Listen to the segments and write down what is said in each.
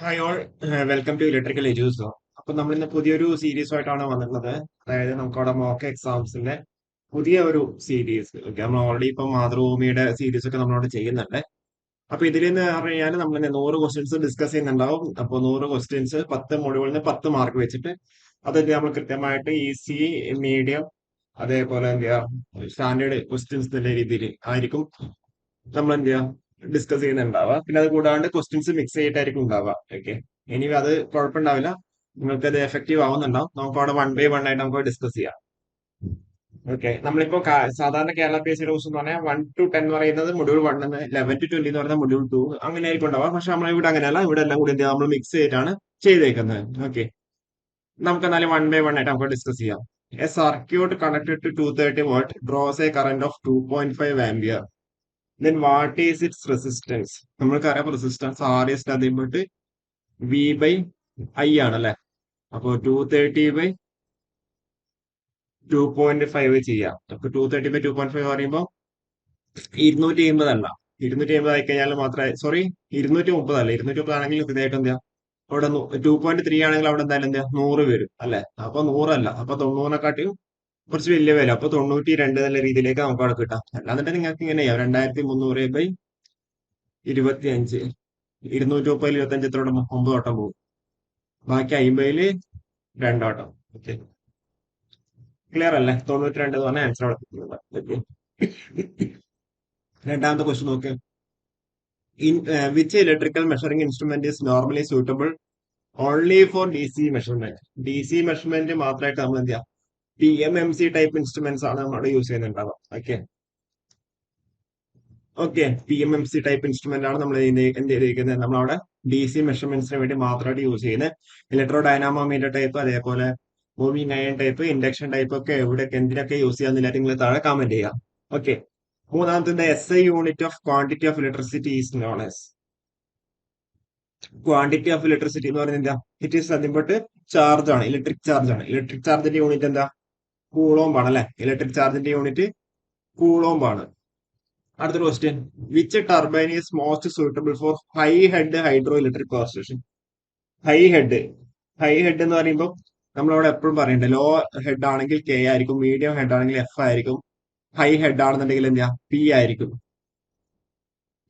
Hi all, welcome to electrical എജ്യൂസോ. അപ്പൊ നമ്മൾ ഇന്ന് പുതിയൊരു സീരീസുമായിട്ടാണ് വന്നിട്ടുള്ളത്. അതായത് നമുക്കവിടെ മോക്ക് എക്സാംസിന്റെ പുതിയ ഒരു സീരീസ്. ഓക്കെ, നമ്മൾ ഓൾറെഡി ഇപ്പൊ മാതൃഭൂമിയുടെ സീരീസ് ഒക്കെ നമ്മളോട് ചെയ്യുന്നുണ്ട്. അപ്പൊ ഇതിൽ നിന്ന് പറഞ്ഞു കഴിഞ്ഞാൽ നമ്മൾ 100 ക്വസ്റ്റ്യൻസ് ഡിസ്കസ് ചെയ്യുന്നുണ്ടാവും. അപ്പൊ 100 ക്വസ്റ്റ്യൻസ് 10 മോഡുകളിന് 10 മാർക്ക് വെച്ചിട്ട് അതൊക്കെ നമ്മൾ കൃത്യമായിട്ട് ഈസി, മീഡിയം, അതേപോലെ എന്ത് ചെയ്യാ സ്റ്റാൻഡേർഡ് ക്വസ്റ്റ്യൻസ് എന്നുള്ള രീതിയിൽ ആയിരിക്കും നമ്മൾ എന്ത് ചെയ്യാം ഡിസ്കസ് ചെയ്യുന്നുണ്ടാവുക. പിന്നെ അത് കൂടാണ്ട് ക്വസ്റ്റ്യൻസ് മിക്സ് ചെയ്തിട്ടായിരിക്കും ഉണ്ടാവുക. ഓക്കെ, ഇനി അത് കുഴപ്പമുണ്ടാവില്ല, നിങ്ങൾക്ക് അത് എഫക്റ്റീവ് ആവുന്നുണ്ടാവും. നമുക്ക് അവിടെ വൺ ബൈ വൺ ആയിട്ട് നമുക്ക് ഡിസ്കസ് ചെയ്യാം. ഓക്കെ, നമ്മളിപ്പോ സാധാരണ Kerala P S C course എന്ന് പറഞ്ഞാൽ 1 to 10 എന്ന് പറയുന്നത് മൊഡ്യൂൾ 1 എന്ന്, 11 to 20 എന്ന് പറയുന്നത് മൊഡ്യൂൾ 2, അങ്ങനെ ആയിരിക്കും ഉണ്ടാവുക. പക്ഷെ നമ്മൾ ഇവിടെ അങ്ങനെയല്ല, ഇവിടെ എല്ലാം കൂടി എന്ത് ചെയ്യാം, നമ്മൾ മിക്സ് ചെയ്തിട്ടാണ് ചെയ്തേക്കുന്നത്. ഓക്കെ, നമുക്ക് എന്നാലും വൺ ബൈ വൺ ആയിട്ട് നമുക്ക് ഡിസ്കസ് ചെയ്യാം. A circuit connected to 230 volt draws a current of 2.5 ampere. Then what is its resistance? നമ്മൾക്കറിയാം റെസിസ്റ്റൻസ് ആർ എസ് അതിട്ട് വി ബൈ ഐ ആണല്ലേ. അപ്പൊ 230/2.5 ചെയ്യാം. അപ്പൊ 230/2.5 പറയുമ്പോൾ 280 അല്ല, 280 ആയി കഴിഞ്ഞാൽ മാത്രമേ, സോറി, 230 അല്ല, 230 ആണെങ്കിൽ ഇതായിട്ട് എന്താ അവിടെ 2.3 ആണെങ്കിൽ അവിടെ എന്തായാലും എന്താ 100 വരും അല്ലെ. അപ്പൊ 100 അല്ല, അപ്പൊ 90-നെക്കാട്ടിയും കുറച്ച് വലിയ വില, അപ്പൊ 92 എന്നുള്ള രീതിയിലേക്ക് നമുക്ക് അവിടെ കിട്ടാം. അല്ലാന്നിട്ട് നിങ്ങൾക്ക് ഇങ്ങനെ ചെയ്യാം, 2300/25, 230-25 എത്രയോട്ടം 9 ഓട്ടം പോകും, ബാക്കി 50-ല് 2 ഓട്ടം. ഓക്കെ, ക്ലിയർ അല്ലേ? 92 എന്ന് പറഞ്ഞ ആൻസർ അവിടെ. ഓക്കെ, രണ്ടാമത്തെ ക്വസ്റ്റ്യൻ നോക്ക്. In which electrical measuring instrument is normally suitable only for D C measurement? D C measurement മാത്രമായിട്ട് നമ്മൾ എന്ത് ചെയ്യാം, PMMC ടൈപ്പ് ഇൻസ്ട്രുമെന്റ്സ് ആണ് നമ്മൾ യൂസ് ചെയ്യുന്നുണ്ടാവുക. Okay, okay, PMMC type instrument ആണ് നമ്മൾ എന്ത് ചെയ്തിരിക്കുന്നത്, നമ്മളവിടെ ഡി സി മെഷർമെന്റ്സിന് വേണ്ടി മാത്രമായിട്ട് യൂസ് ചെയ്യുന്നത്. ഇലക്ട്രോ ഡൈനാമോമീറ്റർ ടൈപ്പ്, അതേപോലെ moving iron type, induction type ഒക്കെ എവിടെയൊക്കെ എന്തിനൊക്കെ യൂസ് ചെയ്യാന്നില്ല നിങ്ങൾ താഴെ കമന്റ് ചെയ്യാം. ഓക്കെ, മൂന്നാമത്തെ SI unit of quantity of electricity is known as. Quantity of electricity എന്ന് പറയുന്നത് എന്താ? It is nothing but charge ആണ്, ഇലക്ട്രിക് ചാർജ് ആണ്. ഇലക്ട്രിക് ചാർജിന്റെ യൂണിറ്റ് എന്താ? കൂളോംബ് ആണ് അല്ലെ. ഇലക്ട്രിക് ചാർജിന്റെ യൂണിറ്റ് കൂളോംബ് ആണ്. അടുത്തൊരു question, which turbine is most suitable for high head hydro electric power station? High head, high head എന്ന് പറയുമ്പോൾ നമ്മളവിടെ എപ്പോഴും പറയണ്ടേ, ലോ ഹെഡ് ആണെങ്കിൽ K ആയിരിക്കും, മീഡിയം ഹെഡ് ആണെങ്കിൽ F ആയിരിക്കും, ഹൈ ഹെഡ് ആണെന്നുണ്ടെങ്കിൽ എന്താ P ആയിരിക്കും.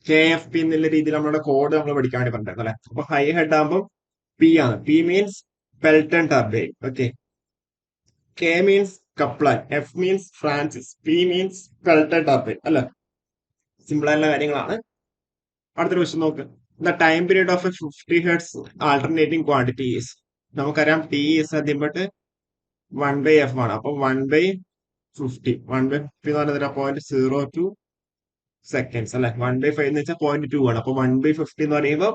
KFP എന്നുള്ള രീതിയിൽ നമ്മളുടെ കോഡ് നമ്മൾ പഠിക്കാൻ വേണ്ടി പറഞ്ഞിട്ടുണ്ട് അല്ലെ. അപ്പൊ ഹൈ ഹെഡ് ആകുമ്പോൾ P ആണ്. P means Pelton turbine. Okay, K means Kaplan, F means Francis, P means Pelton turbine അല്ലെ. സിമ്പിൾ ആയിട്ടുള്ള കാര്യങ്ങളാണ്. അടുത്തൊരു ക്വസ്റ്റ്യൻ നോക്ക്. The time period of A 50 hertz alternating quantity is. നമുക്കറിയാം T is nothing but 1/f ആണ്. അപ്പൊ 1/50, 1/50 എന്ന് പറയുന്നത് 0.02 സെക്കൻഡ്സ് അല്ലെ. 1/5 എന്ന് വെച്ചാൽ 0.2 ആണ്. അപ്പൊ 1/50 എന്ന് പറയുമ്പോൾ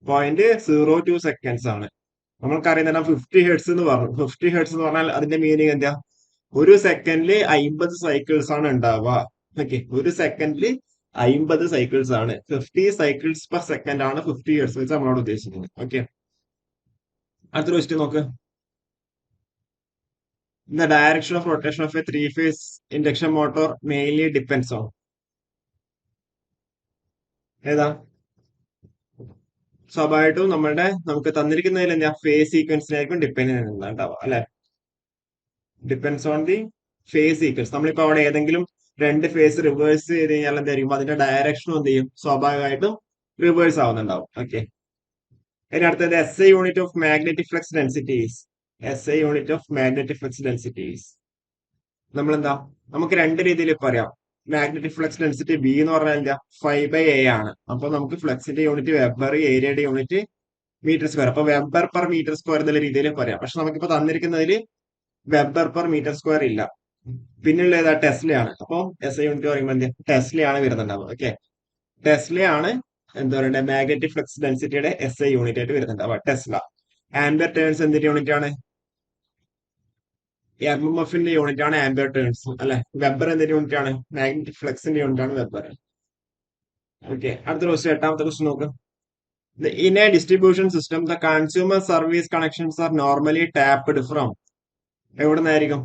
0.02 സെക്കൻഡ്സ് ആണ്. നമ്മൾക്കറിയാം തന്നെ 50 ഹെർട്സ് എന്ന് പറഞ്ഞു. 50 ഹെർട്സ് എന്ന് പറഞ്ഞാൽ അതിന്റെ മീനിങ് എന്താ? ഒരു സെക്കൻഡില് 50 സൈക്കിൾസ് ആണ് ഉണ്ടാവുക. ഓക്കെ, ഒരു സെക്കൻഡില് 50 സൈക്കിൾസ് ആണ്. 50 സൈക്കിൾസ് പെർ സെക്കൻഡ് ആണ് 50 ഹെർട്സ് വെച്ച് നമ്മളോട് ഉദ്ദേശിക്കുന്നത്. ഓക്കെ, അടുത്തൊരു ക്വസ്റ്റ്യൻ നോക്ക്. The direction of rotation of a three-phase induction motor mainly depends on. ഏതാ? സ്വാഭാവികമായിട്ടും നമുക്ക് തന്നിരിക്കുന്നതിൽ എന്താ ഫേസ് സീക്വൻസിനായിരിക്കും ഡിപ്പെൻഡ് ചെയ്യുന്നുണ്ടാവുക അല്ലെ. Depends on the phase sequence. നമ്മളിപ്പോ അവിടെ ഏതെങ്കിലും രണ്ട് ഫേസ് റിവേഴ്സ് ചെയ്ത് കഴിഞ്ഞാൽ എന്തായിരിക്കും, അതിന്റെ ഡയറക്ഷനും എന്ത് ചെയ്യും, സ്വാഭാവികമായിട്ടും റിവേഴ്സ് ആവുന്നുണ്ടാവും. ഓക്കെ, ഇനി അടുത്തത് SI unit of magnetic flux densities. SI unit of magnetic flux densities നമ്മളെന്താ, നമുക്ക് രണ്ട് രീതിയിൽ പറയാം. മാഗ്നറ്റിക് ഫ്ലക്സ് ഡെൻസിറ്റി B എന്ന് പറഞ്ഞാൽ എന്താ, 5/A ആണ്. അപ്പൊ നമുക്ക് ഫ്ലക്സിന്റെ യൂണിറ്റ് വെബർ, ഏരിയയുടെ യൂണിറ്റ് മീറ്റർ സ്ക്വയർ. അപ്പൊ വെബർ പെർ മീറ്റർ സ്ക്വയർ എന്നുള്ള രീതിയിൽ പറയാം. പക്ഷെ നമുക്കിപ്പോ തന്നിരിക്കുന്നതിൽ വെബർ പെർ മീറ്റർ സ്ക്വയർ ഇല്ല. പിന്നെയുള്ള ഏതാ, ടെസ്ലയാണ്. അപ്പൊ SI യൂണിറ്റ് പറയുമ്പോൾ എന്താ, ടെസ്ലയാണ് വരുന്നുണ്ടാവുക. ഓക്കെ, ടെസ്ലയാണ് എന്താ പറയുക, മാഗ്നറ്റിക് ഫ്ലക്സ് ഡെൻസിറ്റിയുടെ SI യൂണിറ്റ് ആയിട്ട് വരുന്നുണ്ടാവുക, ടെസ്ല. ആംബിയർ ടേൺസ് എന്തിന്റെ യൂണിറ്റ് ആണ്? MMFന്റെ യൂണിറ്റ് ആണ് ആംബിയർ ടേൺസ് അല്ലെ. വെബർ എന്തിന്റെ യൂണിറ്റ് ആണ്? മാഗ്നറ്റിക് ഫ്ലക്സിന്റെ യൂണിറ്റ് ആണ് വെബർ. ഓക്കെ, അടുത്ത ക്വസ്റ്റ്യൻ, എട്ടാമത്തെ ക്വസ്റ്റ്യൻ നോക്ക്. In a distribution system the consumer service connections R normally tapped from. എവിടെ നിന്നായിരിക്കും?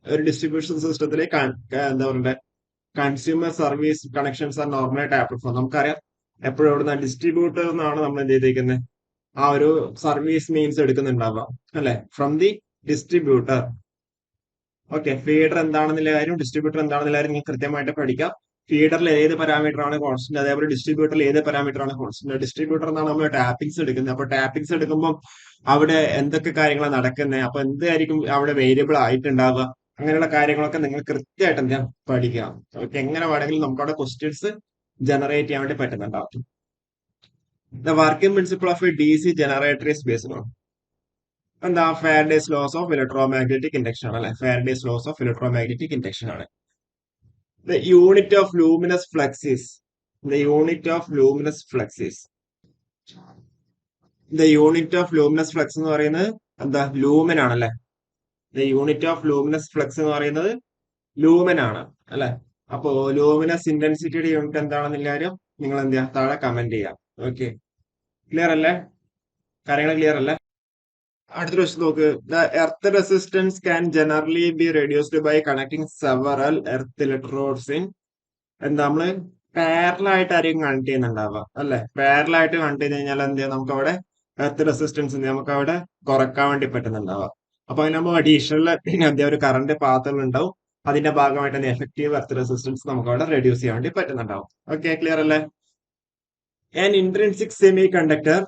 ഒരു ഡിസ്ട്രിബ്യൂഷൻ സിസ്റ്റത്തിലെ എന്താ പറയുക, consumer service connections R normally tapped from. നമുക്കറിയാം എപ്പോഴും എവിടെ നിന്നാണ്, ഡിസ്ട്രിബ്യൂട്ടർ എന്നാണ് നമ്മൾ എന്ത് ചെയ്തിരിക്കുന്നത്, ആ ഒരു സർവീസ് മീൻസ് എടുക്കുന്നുണ്ടാവാം അല്ലെ, from the distributor. Okay, feeder എന്താണെന്നുള്ള കാര്യം, ഡിസ്ട്രിബ്യൂട്ടർ എന്താണെന്നുള്ള കാര്യം നിങ്ങൾക്ക് കൃത്യമായിട്ട് പഠിക്കാം. ഫീഡറിൽ ഏത് പാരാമീറ്റർ ആണ് കോൺസ്റ്റന്റ്, അതേപോലെ ഡിസ്ട്രിബ്യൂട്ടറിൽ ഏത് പാരാമീറ്റർ ആണ് കോൺസ്റ്റന്റ്. ഡിസ്ട്രിബ്യൂട്ടർ എന്നാണ് നമ്മൾ ടാപ്പിംഗ്സ് എടുക്കുന്നത്. അപ്പൊ ടാപ്പിംഗ്സ് എടുക്കുമ്പോൾ അവിടെ എന്തൊക്കെ കാര്യങ്ങളാണ് നടക്കുന്നത്, അപ്പൊ എന്തായിരിക്കും അവിടെ വേരിയബിൾ ആയിട്ടുണ്ടാവുക, അങ്ങനെയുള്ള കാര്യങ്ങളൊക്കെ നിങ്ങൾ കൃത്യമായിട്ട് എന്താ പഠിക്കാം. ഓക്കെ, എങ്ങനെ വേണമെങ്കിലും നമുക്ക് അവിടെ ക്വസ്റ്റ്യൻസ് ജനറേറ്റ് ചെയ്യാൻ വേണ്ടി പറ്റുന്നുണ്ടാവും. The working principle of a D C generator is based on എന്താ, Faraday's laws of electromagnetic induction ആണ് അല്ലെ, Faraday's laws of electromagnetic induction ആണ്. The unit of luminous flux is the unit of luminous flux is the unit of luminous flux എന്ന് പറയുന്നത് എന്താ, lumen ആണല്ലേ. The unit of luminous flux എന്ന് പറയുന്നത് lumen ആണ് അല്ലെ. അപ്പോ ലൂമിനസ് ഇന്റൻസിറ്റിയുടെ യൂണിറ്റ് എന്താണെന്നുള്ള കാര്യം നിങ്ങൾ എന്ത് ചെയ്യാം, താഴെ കമന്റ് ചെയ്യാം. ഓക്കെ, ക്ലിയർ അല്ലേ, കാര്യങ്ങൾ ക്ലിയർ അല്ലേ. അടുത്ത ക്വസ്റ്റ്യൻ നോക്ക്. The earth resistance can generally be reduced by connecting several earth electrodes in എന്താ, നമ്മള് പാരലായിട്ടായിരിക്കും കണക്ട് ചെയ്യുന്നുണ്ടാവുക അല്ലെ. പാരലായിട്ട് കണക്ട് ചെയ്ത് കഴിഞ്ഞാൽ എന്ത് ചെയ്യാം, നമുക്ക് അവിടെ എർത്ത് റെസിസ്റ്റൻസ് നമുക്ക് അവിടെ കുറക്കാൻ വേണ്ടി പറ്റുന്നുണ്ടാവുക. അപ്പൊ അതിനാകുമ്പോൾ അഡീഷണൽ പിന്നെ ഒരു കറണ്ട് പാത്തുകൾ ഉണ്ടാവും. അതിന്റെ ഭാഗമായിട്ട് എഫക്റ്റീവ് എർത്ത് റെസിസ്റ്റൻസ് നമുക്ക് അവിടെ റെഡ്യൂസ് ചെയ്യാൻ വേണ്ടി പറ്റുന്നുണ്ടാവും. ഓക്കെ, ക്ലിയർ അല്ലേ. An intrinsic semiconductor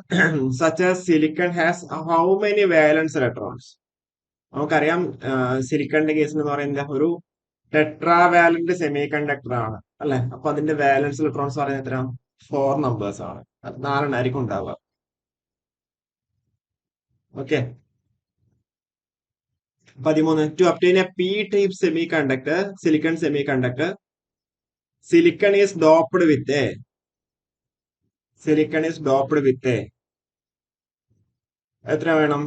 such as silicon has how many valence electrons? നമുക്കറിയാം സിലിക്കണിന്റെ കേസ് എന്ന് പറയുന്നത് ഒരു ടെട്രാ വാലന്റ് സെമി കണ്ടക്ടർ ആണ് അല്ലെ. അപ്പൊ അതിന്റെ വാലൻസ് ഇലക്ട്രോൺസ് പറയുന്നത് എത്ര, 4 നമ്പേഴ്സ് ആണ്. അത് 4 ഉണ്ടാവുക. Okay, 13. To obtain a p type semiconductor silicon semiconductor, silicon is doped with a silicon is doped with a എത്ര വേണം,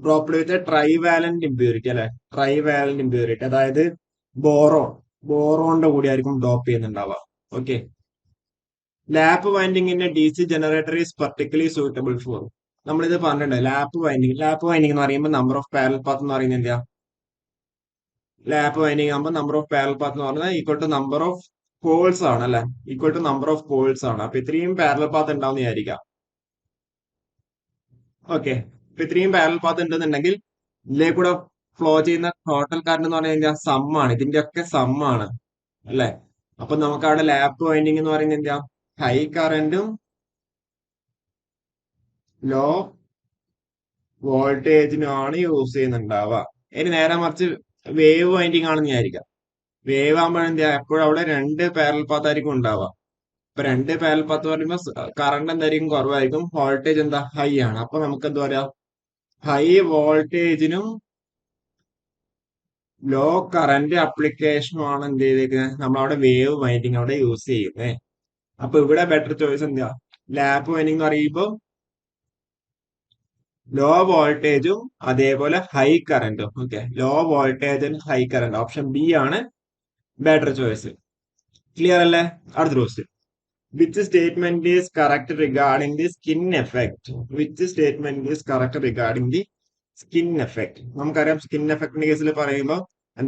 ഡ്രോപ്ഡ് വിത്ത് ട്രൈവാലന്റ് ഇമ്പ്യൂരിറ്റി അല്ലെ. ട്രൈവാലന്റ് ഇമ്പ്യൂരിറ്റി അതായത് ബോറോണിന്റെ കൂടി ആയിരിക്കും ഡ്രോപ്പ് ചെയ്യുന്നുണ്ടാവുക. ഓക്കെ, ലാപ്പ് വൈൻഡിങ്ങിന്റെ D C generator is particularly suitable for, നമ്മളിത് പറഞ്ഞിട്ടുണ്ട്. ലാപ്പ് വൈൻഡിങ് എന്ന് പറയുമ്പോൾ നമ്പർ ഓഫ് പാരലൽ പാത്ത് എന്ന് പറയുന്നത് എന്താ, ലാപ്പ് വൈൻഡിങ് ആകുമ്പോൾ നമ്പർ ഓഫ് പാരലൽ പാത്ത് എന്ന് പറഞ്ഞാൽ equal to number of poles ആണ് അല്ലെ, equal to number of poles ആണ്. അപ്പൊ ഇത്രയും പാരലൽ പാത്ത് ഉണ്ടാവും വിചാരിക്കാം. ഓക്കെ, ഇപ്പൊ ഇത്രയും പാരലൽ പാത്ത് ഉണ്ടെന്നുണ്ടെങ്കിൽ ഇതിലേ കൂടെ ഫ്ലോ ചെയ്യുന്ന ടോട്ടൽ കറണ്ട് എന്ന് പറഞ്ഞു കഴിഞ്ഞാൽ സമ്മാണ്, ഇതിന്റെ ഒക്കെ സമ്മാണ് അല്ലെ. അപ്പൊ നമുക്ക് അവിടെ ലാപ്പ് വൈൻഡിങ് എന്ന് പറയുന്നത് എന്താ, ഹൈ കറന്റും ലോ വോൾട്ടേജിനും ആണ് യൂസ് ചെയ്യുന്നുണ്ടാവുക. ഇനി നേരെ മറിച്ച് വേവ് വൈൻഡിങ് ആണെന്ന് വിചാരിക്കാം. വേവ് ആകുമ്പോൾ എന്താ, എപ്പോഴും അവിടെ 2 പാരലൽ പാത്ത് ആയിരിക്കും ഉണ്ടാവുക. ഇപ്പൊ 2 പാരലൽ പാത്ത് പറയുമ്പോൾ കറണ്ട് എന്തായിരിക്കും, കുറവായിരിക്കും. വോൾട്ടേജ് എന്താ, ഹൈ ആണ്. അപ്പൊ നമുക്ക് എന്താ പറയാ, ഹൈ വോൾട്ടേജിനും ലോ കറന്റ് അപ്ലിക്കേഷനും ആണ് എന്ത് ചെയ്തേക്കുന്നത്, നമ്മളവിടെ വേവ് വൈൻഡിങ് അവിടെ യൂസ് ചെയ്യുന്നത്. അപ്പൊ ഇവിടെ ബെറ്റർ ചോയ്സ് എന്താ, ലാപ്പ് വൈൻഡിങ് എന്ന് പറയുമ്പോൾ ലോ വോൾട്ടേജും അതേപോലെ ഹൈ കറന്റും. Okay, low voltage and high current, option B ആണ് ബെറ്റർ ചോയ്സ്. ക്ലിയർ അല്ലേ. അടുത്ത question, which statement is correct regarding the skin effect, which statement is correct regarding the skin effect. നമുക്കറിയാം skin എഫക്ടിന്റെ കേസിൽ പറയുമ്പോൾ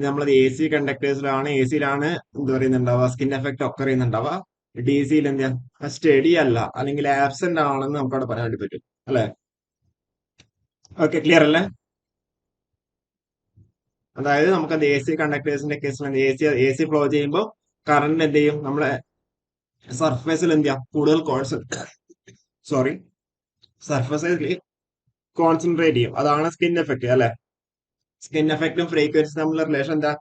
നമ്മളത് എ സി കണ്ടക്ടേഴ്സിലാണ്, A സിയിലാണ് എന്ത് പറയുന്നുണ്ടാവുക, സ്കിൻ എഫക്ട് ഒക്കെ അറിയുന്നുണ്ടാവുക. ഡി സിയിൽ എന്താ സ്റ്റഡി അല്ല, അല്ലെങ്കിൽ ആബ്സെന്റ് ആണെന്ന് നമുക്ക് അവിടെ പറയാൻ വേണ്ടി പറ്റും അല്ലെ. ഓക്കെ, ക്ലിയർ അല്ലേ. അതായത് നമുക്ക് അത് എ സി കണ്ടക്ടേഴ്സിന്റെ കേസിൽ എ സി ഫ്ലോ ചെയ്യുമ്പോൾ കറണ്ട് എന്ത് ചെയ്യും, നമ്മളെ സർഫേസിൽ എന്ത് ചെയ്യാം, കൂടുതൽ സർഫേസിൽ കോൺസെൻട്രേറ്റ് ചെയ്യും. അതാണ് സ്കിൻ എഫക്ട് അല്ലെ. സ്കിൻ എഫക്റ്റും ഫ്രീക്വൻസി തമ്മിലുള്ള റിലേഷൻ എന്താ,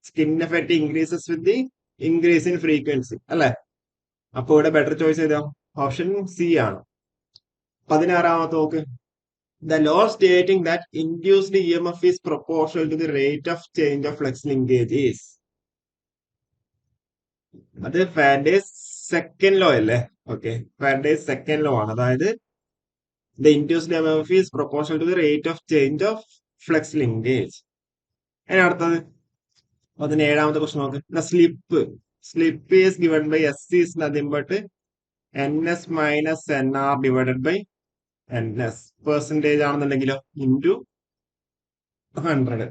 skin effect increases with the increase in frequency അല്ലെ. അപ്പൊ ഇവിടെ ബെറ്റർ ചോയ്സ് ചെയ്താ ഓപ്ഷൻ സി ആണ്. 16 നോക്ക്. The law stating that induced E M F is proportional to the rate of change of flux linkage is, അത് Faraday's second law അല്ലേ. Okay, Faraday's second law ആണ്. അതായത് the induced E M F is proportional to the rate of change of flux linkage. അതിന് അടുത്തത് 17 question നോക്ക്. The slip is given by S is nothing but ns minus N R divided by ns, percentage ആണെന്നുണ്ടെങ്കിലോ into 100,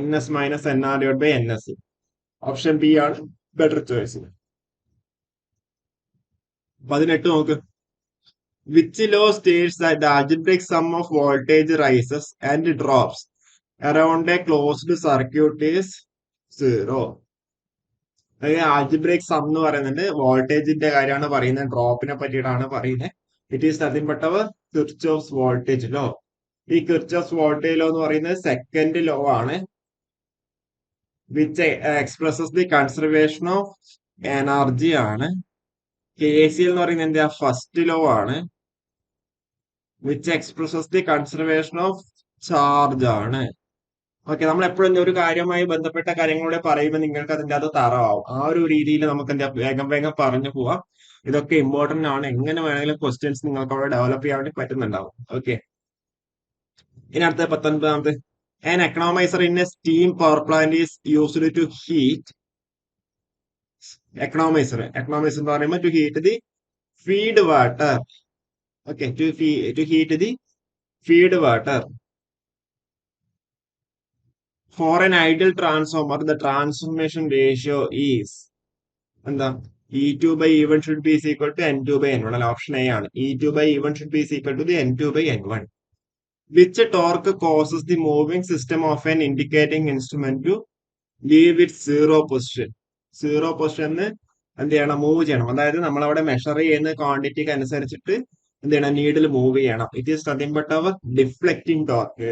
ns minus N R divide by ns. Option B ആണ് better choice. 18 നോക്ക്. Which law states that the algebraic sum of voltage rises and drops around a closed circuit is zero? Algebraic sum എന്ന് പറയുന്നത് വോൾട്ടേജിന്റെ കാര്യമാണ് പറയുന്നത്, ഡ്രോപ്പിനെ പറ്റിയിട്ടാണ് പറയുന്നത്. ഇറ്റ് ഈസ് നത്തിങ് ബട്ട് അവർ കിർച്ചോഫ്സ് വോൾട്ടേജ് ലോ. ഈ കിർച്ചോഫ്സ് വോൾട്ടേജ് ലോ എന്ന് പറയുന്നത് സെക്കൻഡ് ലോ ആണ്, which expresses the conservation of energy ആണ്. കെ സി എൽ എന്ന് പറയുന്നത് എന്താ, ഫസ്റ്റ് ലോ ആണ്, which expresses the conservation of charge ആണ്. ഓക്കെ, നമ്മൾ എപ്പോഴും ഒരു കാര്യവുമായി ബന്ധപ്പെട്ട കാര്യങ്ങളൂടെ പറയുമ്പോൾ നിങ്ങൾക്ക് അതിന്റെ അത് തറവാവും. ആ ഒരു രീതിയിൽ നമുക്ക് എന്താ വേഗം വേഗം പറഞ്ഞു പോവാം. ഇതൊക്കെ ഇമ്പോർട്ടന്റ് ആണ്. എങ്ങനെ വേണമെങ്കിലും ക്വസ്റ്റ്യൻസ് നിങ്ങൾക്ക് അവിടെ ഡെവലപ്പ് ചെയ്യാൻ വേണ്ടി പറ്റുന്നുണ്ടാവും. ഓക്കെ, ഇനി അടുത്ത 19ാമത്. An economizer in a steam power plant is used to heat. Economizer എന്ന് പറയുമ്പോൾ to heat the feed water. Okay, to heat the feed water. For an ideal transformer, the transformation ratio is എന്താ, E2 by E1 should be is equal to N2 by N1. അല്ല, option A ആണ്. E2 by E1 should be is equal to the N2 by N1. Which torque causes the moving system of an indicating instrument to leave its zero position? Zero പൊസിഷന് എന്ത് ചെയ്യണം, move ചെയ്യണം. അതായത് നമ്മൾ അവിടെ measure ചെയ്യുന്ന ക്വാണ്ടിറ്റിക്ക് അനുസരിച്ചിട്ട് എന്ത് ചെയ്യണം, നീഡിൽ മൂവ് ചെയ്യണം. It is nothing but our deflecting torque.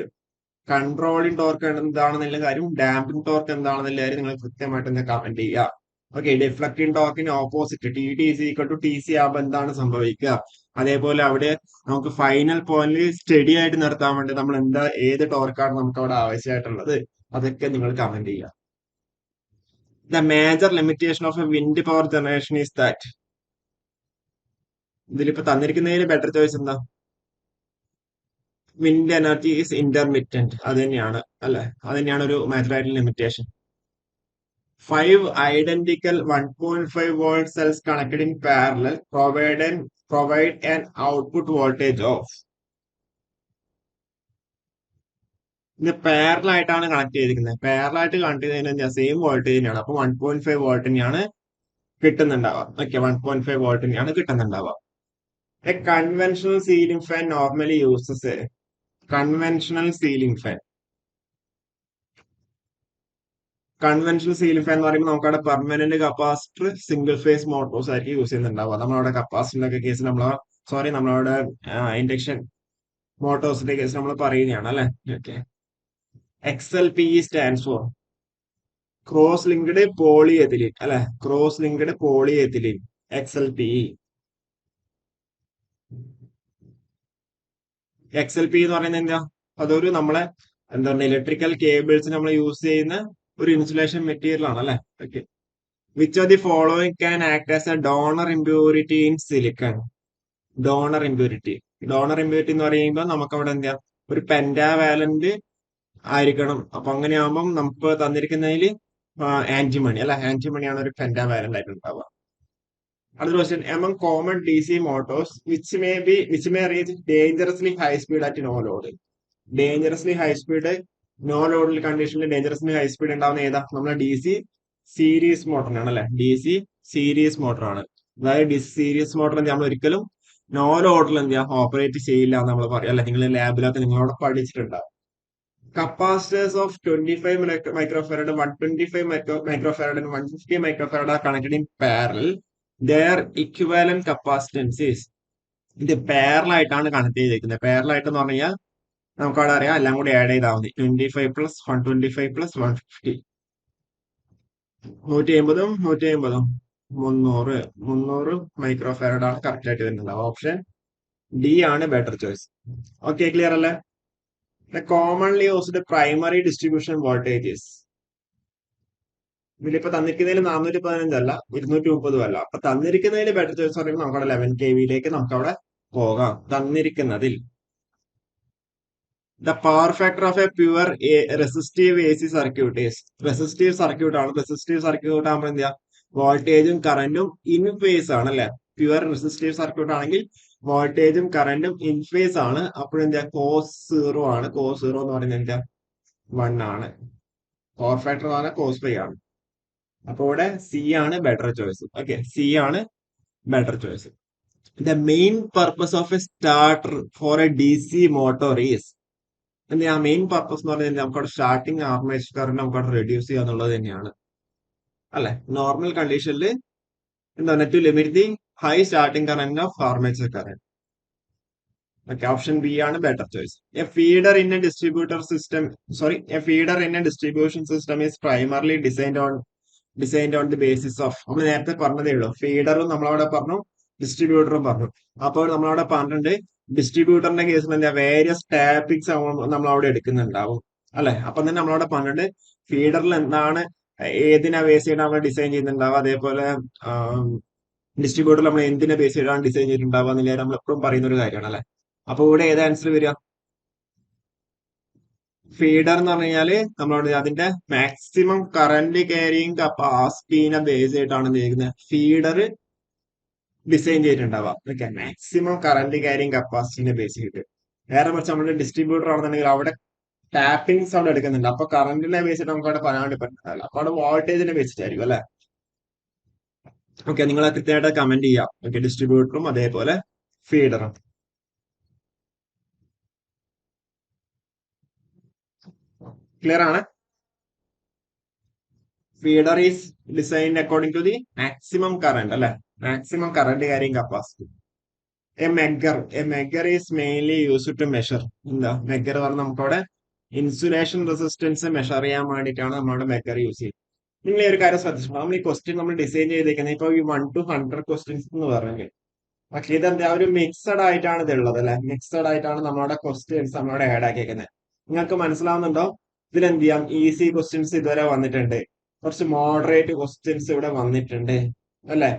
Controlling torque എന്താണെന്നുള്ള കാര്യം, ഡാമ്പിംഗ് ടോർക്ക് എന്താണെന്നുള്ള കാര്യം നിങ്ങൾ കൃത്യമായിട്ട് എന്താ കമന്റ് ചെയ്യുക. ഓക്കെ, ഡിഫ്ലക്റ്റിംഗ് ടോർക്കിന് opposite T T C equal to T C ആകുമ്പോൾ എന്താണ് സംഭവിക്കുക. അതേപോലെ അവിടെ നമുക്ക് ഫൈനൽ പോയിന്റിൽ സ്റ്റഡി ആയിട്ട് നിർത്താൻ വേണ്ടി നമ്മൾ എന്താ, ഏത് ടോർക്കാണ് നമുക്ക് അവിടെ ആവശ്യമായിട്ടുള്ളത്, അതൊക്കെ നിങ്ങൾ കമന്റ് ചെയ്യുക. The major limitation of A wind power generation is that. ഇതിലിപ്പോ തന്നിരിക്കുന്നതിന് ബെറ്റർ ചോയ്സ് എന്താ, വിൻഡ് എനർജി ഈസ് ഇന്റർമിറ്റന്റ്. അത് തന്നെയാണ് അല്ലെ, അത് തന്നെയാണ് ഒരു മേജർ ആയിട്ടുള്ള limitation. 5 identical 1.5 volt cells connected in parallel provide an output voltage of. ഇത് പാരലൽ ആയിട്ടാണ് കണക്ട് ചെയ്തിരിക്കുന്നത്. പാരലൽ ആയിട്ട് കണക്ട് ചെയ്തതിന് സെയിം വോൾട്ടേജ് തന്നെയാണ്. അപ്പൊ 1.5 വോൾട്ട് തന്നെയാണ് കിട്ടുന്നുണ്ടാവുക. ഓക്കെ, 1.5 വോൾട്ട് തന്നെയാണ് കിട്ടുന്നുണ്ടാവുക. A conventional ceiling fan normally uses a conventional ceiling fan. Conventional ceiling fan എന്ന് പറയുമ്പോൾ നമുക്കവിടെ permanent capacitor single phase motors ആയിരിക്കും യൂസ് ചെയ്യുന്നുണ്ടാവുക. നമ്മളവിടെ കപ്പാസിറ്ററിന്റെ ഒക്കെ കേസ് നമ്മളവിടെ ഇൻഡക്ഷൻ മോട്ടോഴ്സിന്റെ കേസ് നമ്മൾ പറയുന്നതാണ് അല്ലെ. Okay, XLPE stands for cross linked polyethylene അല്ലെ, cross linked polyethylene, XLPE. XLPE എന്ന് പറയുന്നത് എന്താ, അതൊരു നമ്മളെ എന്താ ഇലക്ട്രിക്കൽ കേബിൾസ് നമ്മൾ യൂസ് ചെയ്യുന്ന ഒരു ഇൻസുലേഷൻ മെറ്റീരിയൽ ആണ് അല്ലെ. Okay, which of the following can act as a donor impurity in silicon. Donor impurity എന്ന് പറയുമ്പോൾ നമുക്ക് അവിടെ എന്താ, ഒരു പെന്റാവാലന്റ് ആയിരിക്കണം. അപ്പൊ അങ്ങനെയാകുമ്പോൾ നമുക്ക് തന്നിരിക്കുന്നതിൽ ആന്റിമണി അല്ലെ, ആന്റിമണിയാണ് ഒരു പെന്റാവാലന്റ് ആയിട്ട് ഉണ്ടാവുക. അടുത്ത question, among common DC motors which may reach dangerously high speed at no load. Dangerously high speed no ലോഡിൽ കണ്ടീഷനിൽ ഡേഞ്ചറസ്ലി ഹൈ സ്പീഡ് ഉണ്ടാവുന്ന ഏതാ, നമ്മളെ DC സീരീസ് മോട്ടറിനാണ് അല്ലെ. DC സീരീസ് മോട്ടറാണ്. അതായത് DC സീരീസ് മോട്ടർ നമ്മൾ ഒരിക്കലും നോ ലോഡിൽ എന്ത് ചെയ്യാം, ഓപ്പറേറ്റ് ചെയ്യില്ല എന്ന് നമ്മൾ പറയാം അല്ലെ. നിങ്ങൾ ലാബിലൊക്കെ നിങ്ങളവിടെ പഠിച്ചിട്ടുണ്ടാവും. Capacitors of 25 microfarad, 125 microfarad and 150 microfarad are connected in parallel. Their equivalent capacitance is. ഇത് പാരലൽ ആയിട്ടാണ് കണക്ട് ചെയ്തിരിക്കുന്നത്. പാരലൽ ആയിട്ട് എന്ന് പറഞ്ഞാൽ നമുക്ക് അവിടെ അറിയാം, എല്ലാം കൂടി ആഡ് ചെയ്താൽ മതി. 25 പ്ലസ് 125 പ്ലസ് 150, 150 300 മൈക്രോഫാരഡ് ആണ് കറക്റ്റ് ആയിട്ട് വരുന്നത്. ഓപ്ഷൻ ഡി ആണ് ബെറ്റർ ചോയ്സ്. ഓക്കെ, ക്ലിയർ അല്ലേ. The commonly used primary distribution voltages. ഇതിലിപ്പോ തന്നിരിക്കുന്നതിൽ 415 അല്ല, 230 അല്ല. അപ്പൊ തന്നിരിക്കുന്നതിൽ ബെറ്റർ ചോയ്സ് പറയുമ്പോൾ നമുക്ക് 11 kV നമുക്ക് അവിടെ പോകാം. തന്നിരിക്കുന്നതിൽ the power factor of a pure resistive AC circuit is. Resistive circuit ആണ്. റെസിസ്റ്റീവ് സർക്യൂട്ട് ആകുമ്പോൾ എന്താ, വോൾട്ടേജും കറന്റും ഇൻ ഫേസ് ആണ് അല്ലെ. പ്യുവർ റെസിസ്റ്റീവ് സർക്യൂട്ട് ആണെങ്കിൽ വോൾട്ടേജും കറന്റും ഇൻ ഫേസ് ആണ്. അപ്പോഴെന്താ, കോസ് 0 ആണ്. കോസ് 0 എന്ന് പറയുന്നത് എന്താ, 1 ആണ്. പവർ ഫാക്ടർ എന്ന് പറഞ്ഞാൽ കോസ് 5 ആണ്. അപ്പൊ ഇവിടെ സി ആണ് ബെറ്റർ ചോയ്സ്. ഓക്കെ, സി ആണ് better choice. The main purpose of a starter for a D C motor is. എന്താ ആ മെയിൻ പർപ്പസ് എന്ന് പറഞ്ഞാൽ നമുക്കവിടെ സ്റ്റാർട്ടിങ് ആർമേച്ചർ കറന്റ് നമുക്കവിടെ റെഡ്യൂസ് ചെയ്യുക എന്നുള്ളത് തന്നെയാണ് അല്ലെ. നോർമൽ കണ്ടീഷനിൽ എന്താണ് to limit the high starting current of armature current. Okay, option B ആണ് better choice. A feeder in a distributor system, sorry, a feeder in a distribution system is primarily designed on the basis of, നമ്മൾ നേരത്തെ പറഞ്ഞതേ ഉള്ളൂ, ഫീഡറും നമ്മളവിടെ പറഞ്ഞു, ഡിസ്ട്രിബ്യൂട്ടറും പറഞ്ഞു. അപ്പോൾ നമ്മളവിടെ പറഞ്ഞിട്ടുണ്ട് ഡിസ്ട്രിബ്യൂട്ടറിന്റെ കേസിൽ എന്താ വേരിയസ് ടാപ്പിക്സ് നമ്മളവിടെ എടുക്കുന്നുണ്ടാവും അല്ലെ. അപ്പൊ തന്നെ നമ്മളവിടെ പറഞ്ഞിട്ട് ഫീഡറിൽ എന്താണ് ഏതിനാ ബേസ് ചെയ്ത് നമ്മൾ ഡിസൈൻ ചെയ്യുന്നുണ്ടാവും, അതേപോലെ ഡിസ്ട്രിബ്യൂട്ടറിൽ നമ്മൾ എന്തിനെ ബേസ് ചെയ്താണ് ഡിസൈൻ ചെയ്തിട്ടുണ്ടാവുക എന്നില്ല നമ്മൾ എപ്പോഴും പറയുന്ന ഒരു കാര്യമാണ് അല്ലെ. അപ്പൊ ഇവിടെ ഏത് ആൻസർ വരിക? ഫീഡർ എന്ന് പറഞ്ഞു കഴിഞ്ഞാല് നമ്മളോട് അതിന്റെ മാക്സിമം കറന്റ് ക്യാരിങ് കപ്പാസിറ്റീനെ ബേസ് ചെയ്തിട്ടാണ് എന്ത് ചെയ്യുന്നത്, ഫീഡർ ഡിസൈൻ ചെയ്തിട്ടുണ്ടാവുക. ഓക്കെ, മാക്സിമം കറന്റ് ക്യാരിങ് കപ്പാസിറ്റിനെ ബേസ് ചെയ്തിട്ട്. നേരെ മറിച്ച് നമ്മുടെ ഡിസ്ട്രിബ്യൂട്ടർ ആണെന്നുണ്ടെങ്കിൽ അവിടെ ടാപ്പിംഗ്സ് അവിടെ എടുക്കുന്നുണ്ട്. അപ്പൊ കറന്റിനെ ബേസ് ചെയ്തിട്ട് നമുക്ക് അവിടെ പറയാൻ വേണ്ടി പറ്റുന്നില്ല. അപ്പൊ അവിടെ വോൾട്ടേജിനെ ബേസ് ചെയ്തായിരിക്കും അല്ലെ. ഓക്കെ, നിങ്ങൾ കൃത്യമായിട്ട് കമന്റ് ചെയ്യാം. ഓക്കെ, ഡിസ്ട്രിബ്യൂട്ടറും അതേപോലെ ഫീഡറും. ക്ലിയർ ആണ്? Feeder is designed according to the maximum current അല്ലെ, maximum current carrying capacity. A megger is mainly used to measure. എന്താ മെഗർ പറഞ്ഞാൽ നമുക്കവിടെ ഇൻസുലേഷൻ റെസിസ്റ്റൻസ് മെഷർ ചെയ്യാൻ വേണ്ടിയിട്ടാണ് നമ്മളവിടെ മെഗർ യൂസ് ചെയ്യുന്നത്. നിങ്ങൾ ഈ ഒരു കാര്യം ശ്രദ്ധിച്ചു, നമ്മൾ ഈ ക്വസ്റ്റ്യൻ നമ്മൾ ഡിസൈൻ ചെയ്തേക്കുന്നത് ഇപ്പൊ ഈ 1 to 100 ക്വസ്റ്റ്യൻസ് എന്ന് പറഞ്ഞെങ്കിൽ, പക്ഷെ ഇതെന്താ ഒരു മിക്സഡ് ആയിട്ടാണ് ഇത് ഉള്ളത് അല്ലെ. മിക്സഡ് ആയിട്ടാണ് നമ്മുടെ ക്വസ്റ്റ്യൻസ് നമ്മളവിടെ ആഡ് ആക്കിയേക്കുന്നത്. നിങ്ങൾക്ക് മനസ്സിലാവുന്നുണ്ടോ? ഇതിലെന്ത് ചെയ്യാം, ഈസി ക്വസ്റ്റ്യൻസ് ഇതുവരെ വന്നിട്ടുണ്ട്, കുറച്ച് മോഡറേറ്റ് ക്വസ്റ്റ്യൻസ് ഇവിടെ വന്നിട്ടുണ്ട് അല്ലെ.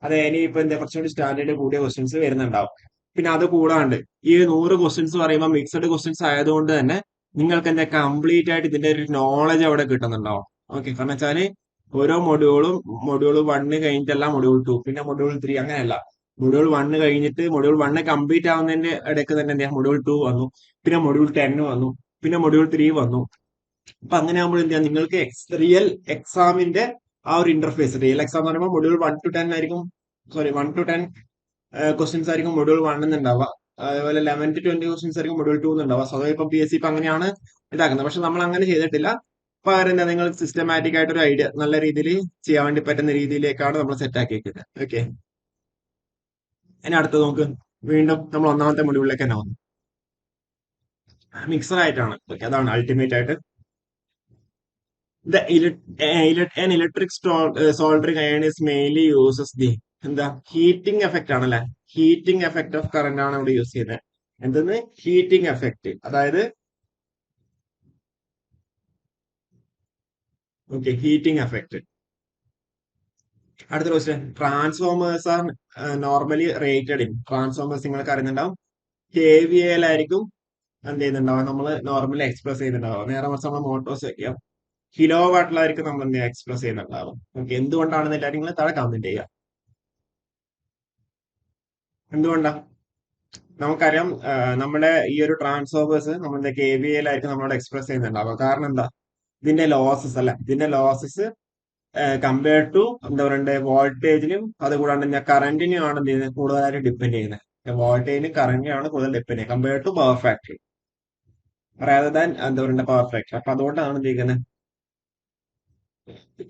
അതെ, ഇനിയിപ്പോ എന്താ കുറച്ചുകൂടി സ്റ്റാൻഡേർഡ് കൂടിയ ക്വസ്റ്റ്യൻസ് വരുന്നുണ്ടാവും. പിന്നെ അത് കൂടാണ്ട് ഈ 100 ക്വസ്റ്റ്യൻസ് പറയുമ്പോൾ മിക്സഡ് ക്വസ്റ്റ്യൻസ് ആയതുകൊണ്ട് തന്നെ നിങ്ങൾക്ക് എന്താ കംപ്ലീറ്റ് ആയിട്ട് ഇതിന്റെ ഒരു നോളജ് അവിടെ കിട്ടുന്നുണ്ടാവും. ഓക്കെ, കാരണം വെച്ചാല് ഓരോ മൊഡ്യൂൾ 1 കഴിഞ്ഞിട്ടല്ല മൊഡ്യൂൾ 2, പിന്നെ മൊഡ്യൂൾ 3, അങ്ങനെയല്ല. മൊഡ്യൂൾ 1 കഴിഞ്ഞിട്ട് മൊഡ്യൂൾ 1 കംപ്ലീറ്റ് ആവുന്നതിന്റെ ഇടയ്ക്ക് തന്നെ എന്താ മൊഡ്യൂൾ 2 വന്നു, പിന്നെ മൊഡ്യൂൾ 10 വന്നു, പിന്നെ മൊഡ്യൂൾ 3 വന്നു. അപ്പൊ അങ്ങനെ ആകുമ്പോൾ എന്താ നിങ്ങൾക്ക് റിയൽ എക്സാമിന്റെ ആ ഒരു ഇന്റർഫേസ്, റിയൽ എക്സാം എന്ന് പറയുമ്പോൾ മൊഡ്യൂൾ 1 to 10 ആയിരിക്കും, സോറി 1 to 10 ക്വസ്റ്റ്യൻസ് ആയിരിക്കും മൊഡ്യൂൾ 1 ഉണ്ടാവുക. അതുപോലെ 11 to 20 ക്വസ്റ്റ്യൻസ് ആയിരിക്കും മൊഡ്യൂൾ 2 ഉണ്ടാവുക. സ്വതവേ ഇപ്പൊ PSC ഇപ്പൊ അങ്ങനെയാണ് ഇതാക്കുന്നത്. പക്ഷെ നമ്മൾ അങ്ങനെ ചെയ്തിട്ടില്ല. പകരം എന്താ നിങ്ങൾ സിസ്റ്റമാറ്റിക് ആയിട്ട് ഒരു ഐഡിയ നല്ല രീതിയിൽ ചെയ്യാൻ വേണ്ടി പറ്റുന്ന രീതിയിലേക്കാണ് നമ്മൾ സെറ്റ് ആക്കി വെക്കുന്നത്. ഓക്കെ, ഇനി അടുത്ത് നോക്ക്, വീണ്ടും നമ്മൾ ഒന്നാമത്തെ മൊഡ്യൂളിലേക്ക് തന്നെ വന്നു. മിക്സർ ആയിട്ടാണ്. ഓക്കെ, അതാണ് അൾട്ടിമേറ്റ് ആയിട്ട്. An electric soldering iron is mainly uses the എന്താ ഹീറ്റിംഗ് എഫക്റ്റ് ആണല്ലേ. ഹീറ്റിംഗ് എഫക്റ്റ് ഓഫ് കറന്റ് ആണ് ഇവിടെ യൂസ് ചെയ്യുന്നത്. എന്തെന്ന് ഹീറ്റിംഗ് എഫക്റ്റ്, അതായത് ഓക്കെ ഹീറ്റിംഗ് എഫക്റ്റ്. അടുത്ത question, transformers R normally rated in. Transformers നിങ്ങൾക്ക് അറിയുന്നുണ്ടാവും KVA ആയിരിക്കും എന്ത് ചെയ്യുന്നുണ്ടാവും നമ്മൾ നോർമലി എക്സ്പ്രസ് ചെയ്യുന്നുണ്ടാവും. നേരെ മറിച്ച് നമ്മൾ മോട്ടോഴ്സ് വെക്കാം കിലോ വാട്ടിലായിരിക്കും നമ്മൾ എന്ത് എക്സ്പ്രസ് ചെയ്യുന്നുണ്ടാവും. ഓക്കെ, എന്തുകൊണ്ടാണെന്ന് എല്ലാവരും നിങ്ങൾ താഴെ കമന്റ് ചെയ്യുക. എന്തുകൊണ്ടാ? നമുക്കറിയാം നമ്മുടെ ഈ ഒരു ട്രാൻസ്ഫോമേഴ്സ് നമ്മുടെ KVA നമ്മളോട് എക്സ്പ്രസ് ചെയ്യുന്നുണ്ടാവുക. കാരണം എന്താ, ഇതിന്റെ ലോസസ് അല്ല, ഇതിന്റെ ലോസസ് കമ്പയർഡ് ടു എന്താ പറയണ്ടേ വോൾട്ടേജിനും അതുകൂടാണ്ട് ഞാൻ കറന്റിനും ആണ് എന്ത് ചെയ്യുന്നത് കൂടുതലായിട്ട് ഡിപ്പെൻഡ് ചെയ്യുന്നത്. വോൾട്ടേജിനും കറന്റിനാണ് കൂടുതൽ ഡിപ്പെൻഡ് ചെയ്യുന്നത് compared to power factor rather than എന്താ പറയണ്ട പവർ ഫാക്ടറി. അപ്പൊ അതുകൊണ്ടാണ് എന്ത് ചെയ്യുന്നത്